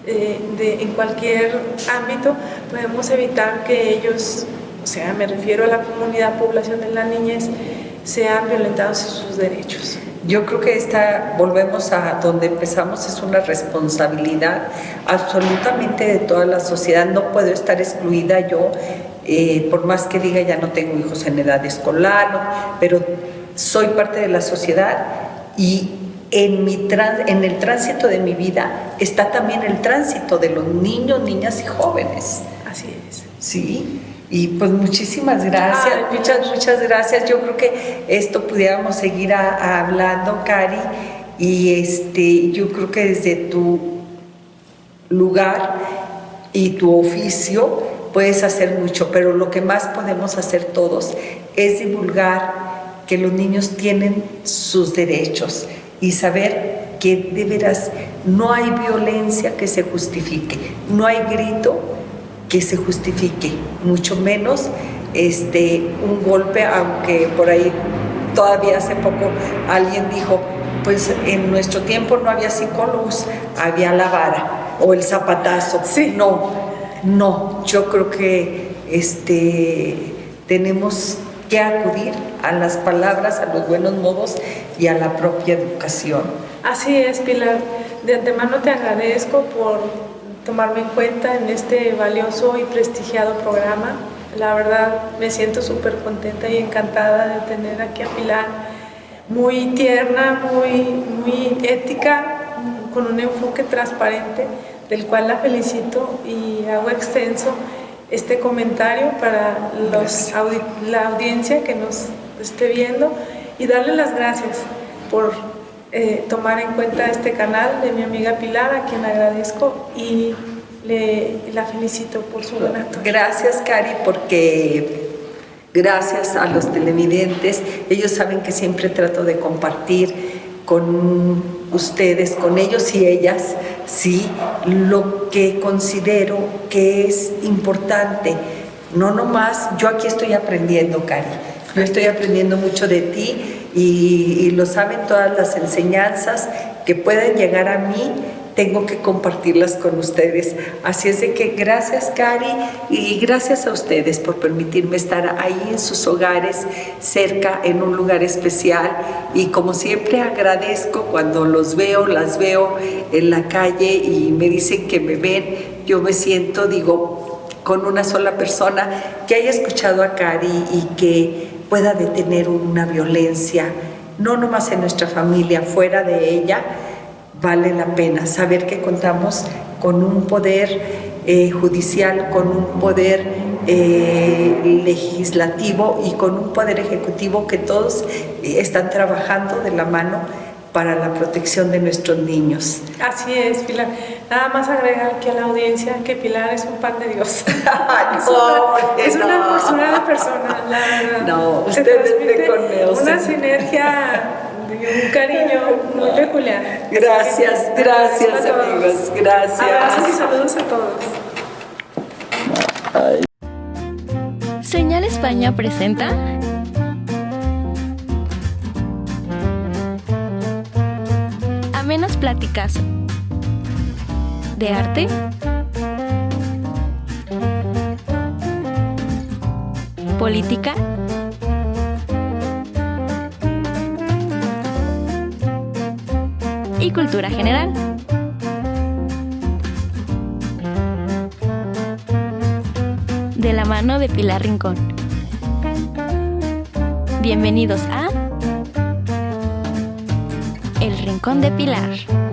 en cualquier ámbito, podemos evitar que ellos, o sea, me refiero a la comunidad, población de la niñez, sean violentados en sus derechos. Yo creo que volvemos a donde empezamos, es una responsabilidad absolutamente de toda la sociedad. No puedo estar excluida yo, por más que diga ya no tengo hijos en edad escolar, ¿no? Pero soy parte de la sociedad y en el tránsito de mi vida está también el tránsito de los niños, niñas y jóvenes. Así es. Sí. Y pues muchísimas gracias, muchas gracias. Yo creo que esto pudiéramos seguir hablando, Cari, y yo creo que desde tu lugar y tu oficio puedes hacer mucho, pero lo que más podemos hacer todos es divulgar que los niños tienen sus derechos y saber que de veras no hay violencia que se justifique, no hay grito que se justifique, mucho menos un golpe, aunque por ahí todavía hace poco alguien dijo, pues en nuestro tiempo no había psicólogos, había la vara o el zapatazo. Sí. No, yo creo que tenemos que acudir a las palabras, a los buenos modos y a la propia educación. Así es, Pilar. De antemano te agradezco por tomarme en cuenta en este valioso y prestigiado programa. La verdad me siento súper contenta y encantada de tener aquí a Pilar, muy tierna, muy ética, con un enfoque transparente, del cual la felicito y hago extenso este comentario para la audiencia que nos esté viendo y darle las gracias por tomar en cuenta este canal de mi amiga Pilar, a quien agradezco y la felicito por su buen acto. Gracias, Cari, porque gracias a los televidentes, ellos saben que siempre trato de compartir con ustedes, con ellos y ellas, sí, lo que considero que es importante. No nomás, yo aquí estoy aprendiendo, Cari. Yo estoy aprendiendo mucho de ti y lo saben todas las enseñanzas que pueden llegar a mí, tengo que compartirlas con ustedes. Así es de que gracias, Cari, y gracias a ustedes por permitirme estar ahí en sus hogares, cerca, en un lugar especial. Y como siempre agradezco cuando las veo en la calle y me dicen que me ven, yo me siento, con una sola persona que haya escuchado a Cari y que pueda detener una violencia, no nomás en nuestra familia, fuera de ella, vale la pena saber que contamos con un poder judicial, con un poder legislativo y con un poder ejecutivo que todos están trabajando de la mano para la protección de nuestros niños. Así es, Pilar. Nada más agregar aquí a la audiencia que Pilar es un pan de Dios. Es una hermosura persona, la verdad. No, ustedes me conocen. Una sinergia y un cariño muy peculiar. Gracias, amigos. Gracias. Abrazos y saludos a todos. Señal España presenta amenas pláticas de arte, política y cultura general. De la mano de Pilar Rincón. Bienvenidos a El Rincón de Pilar.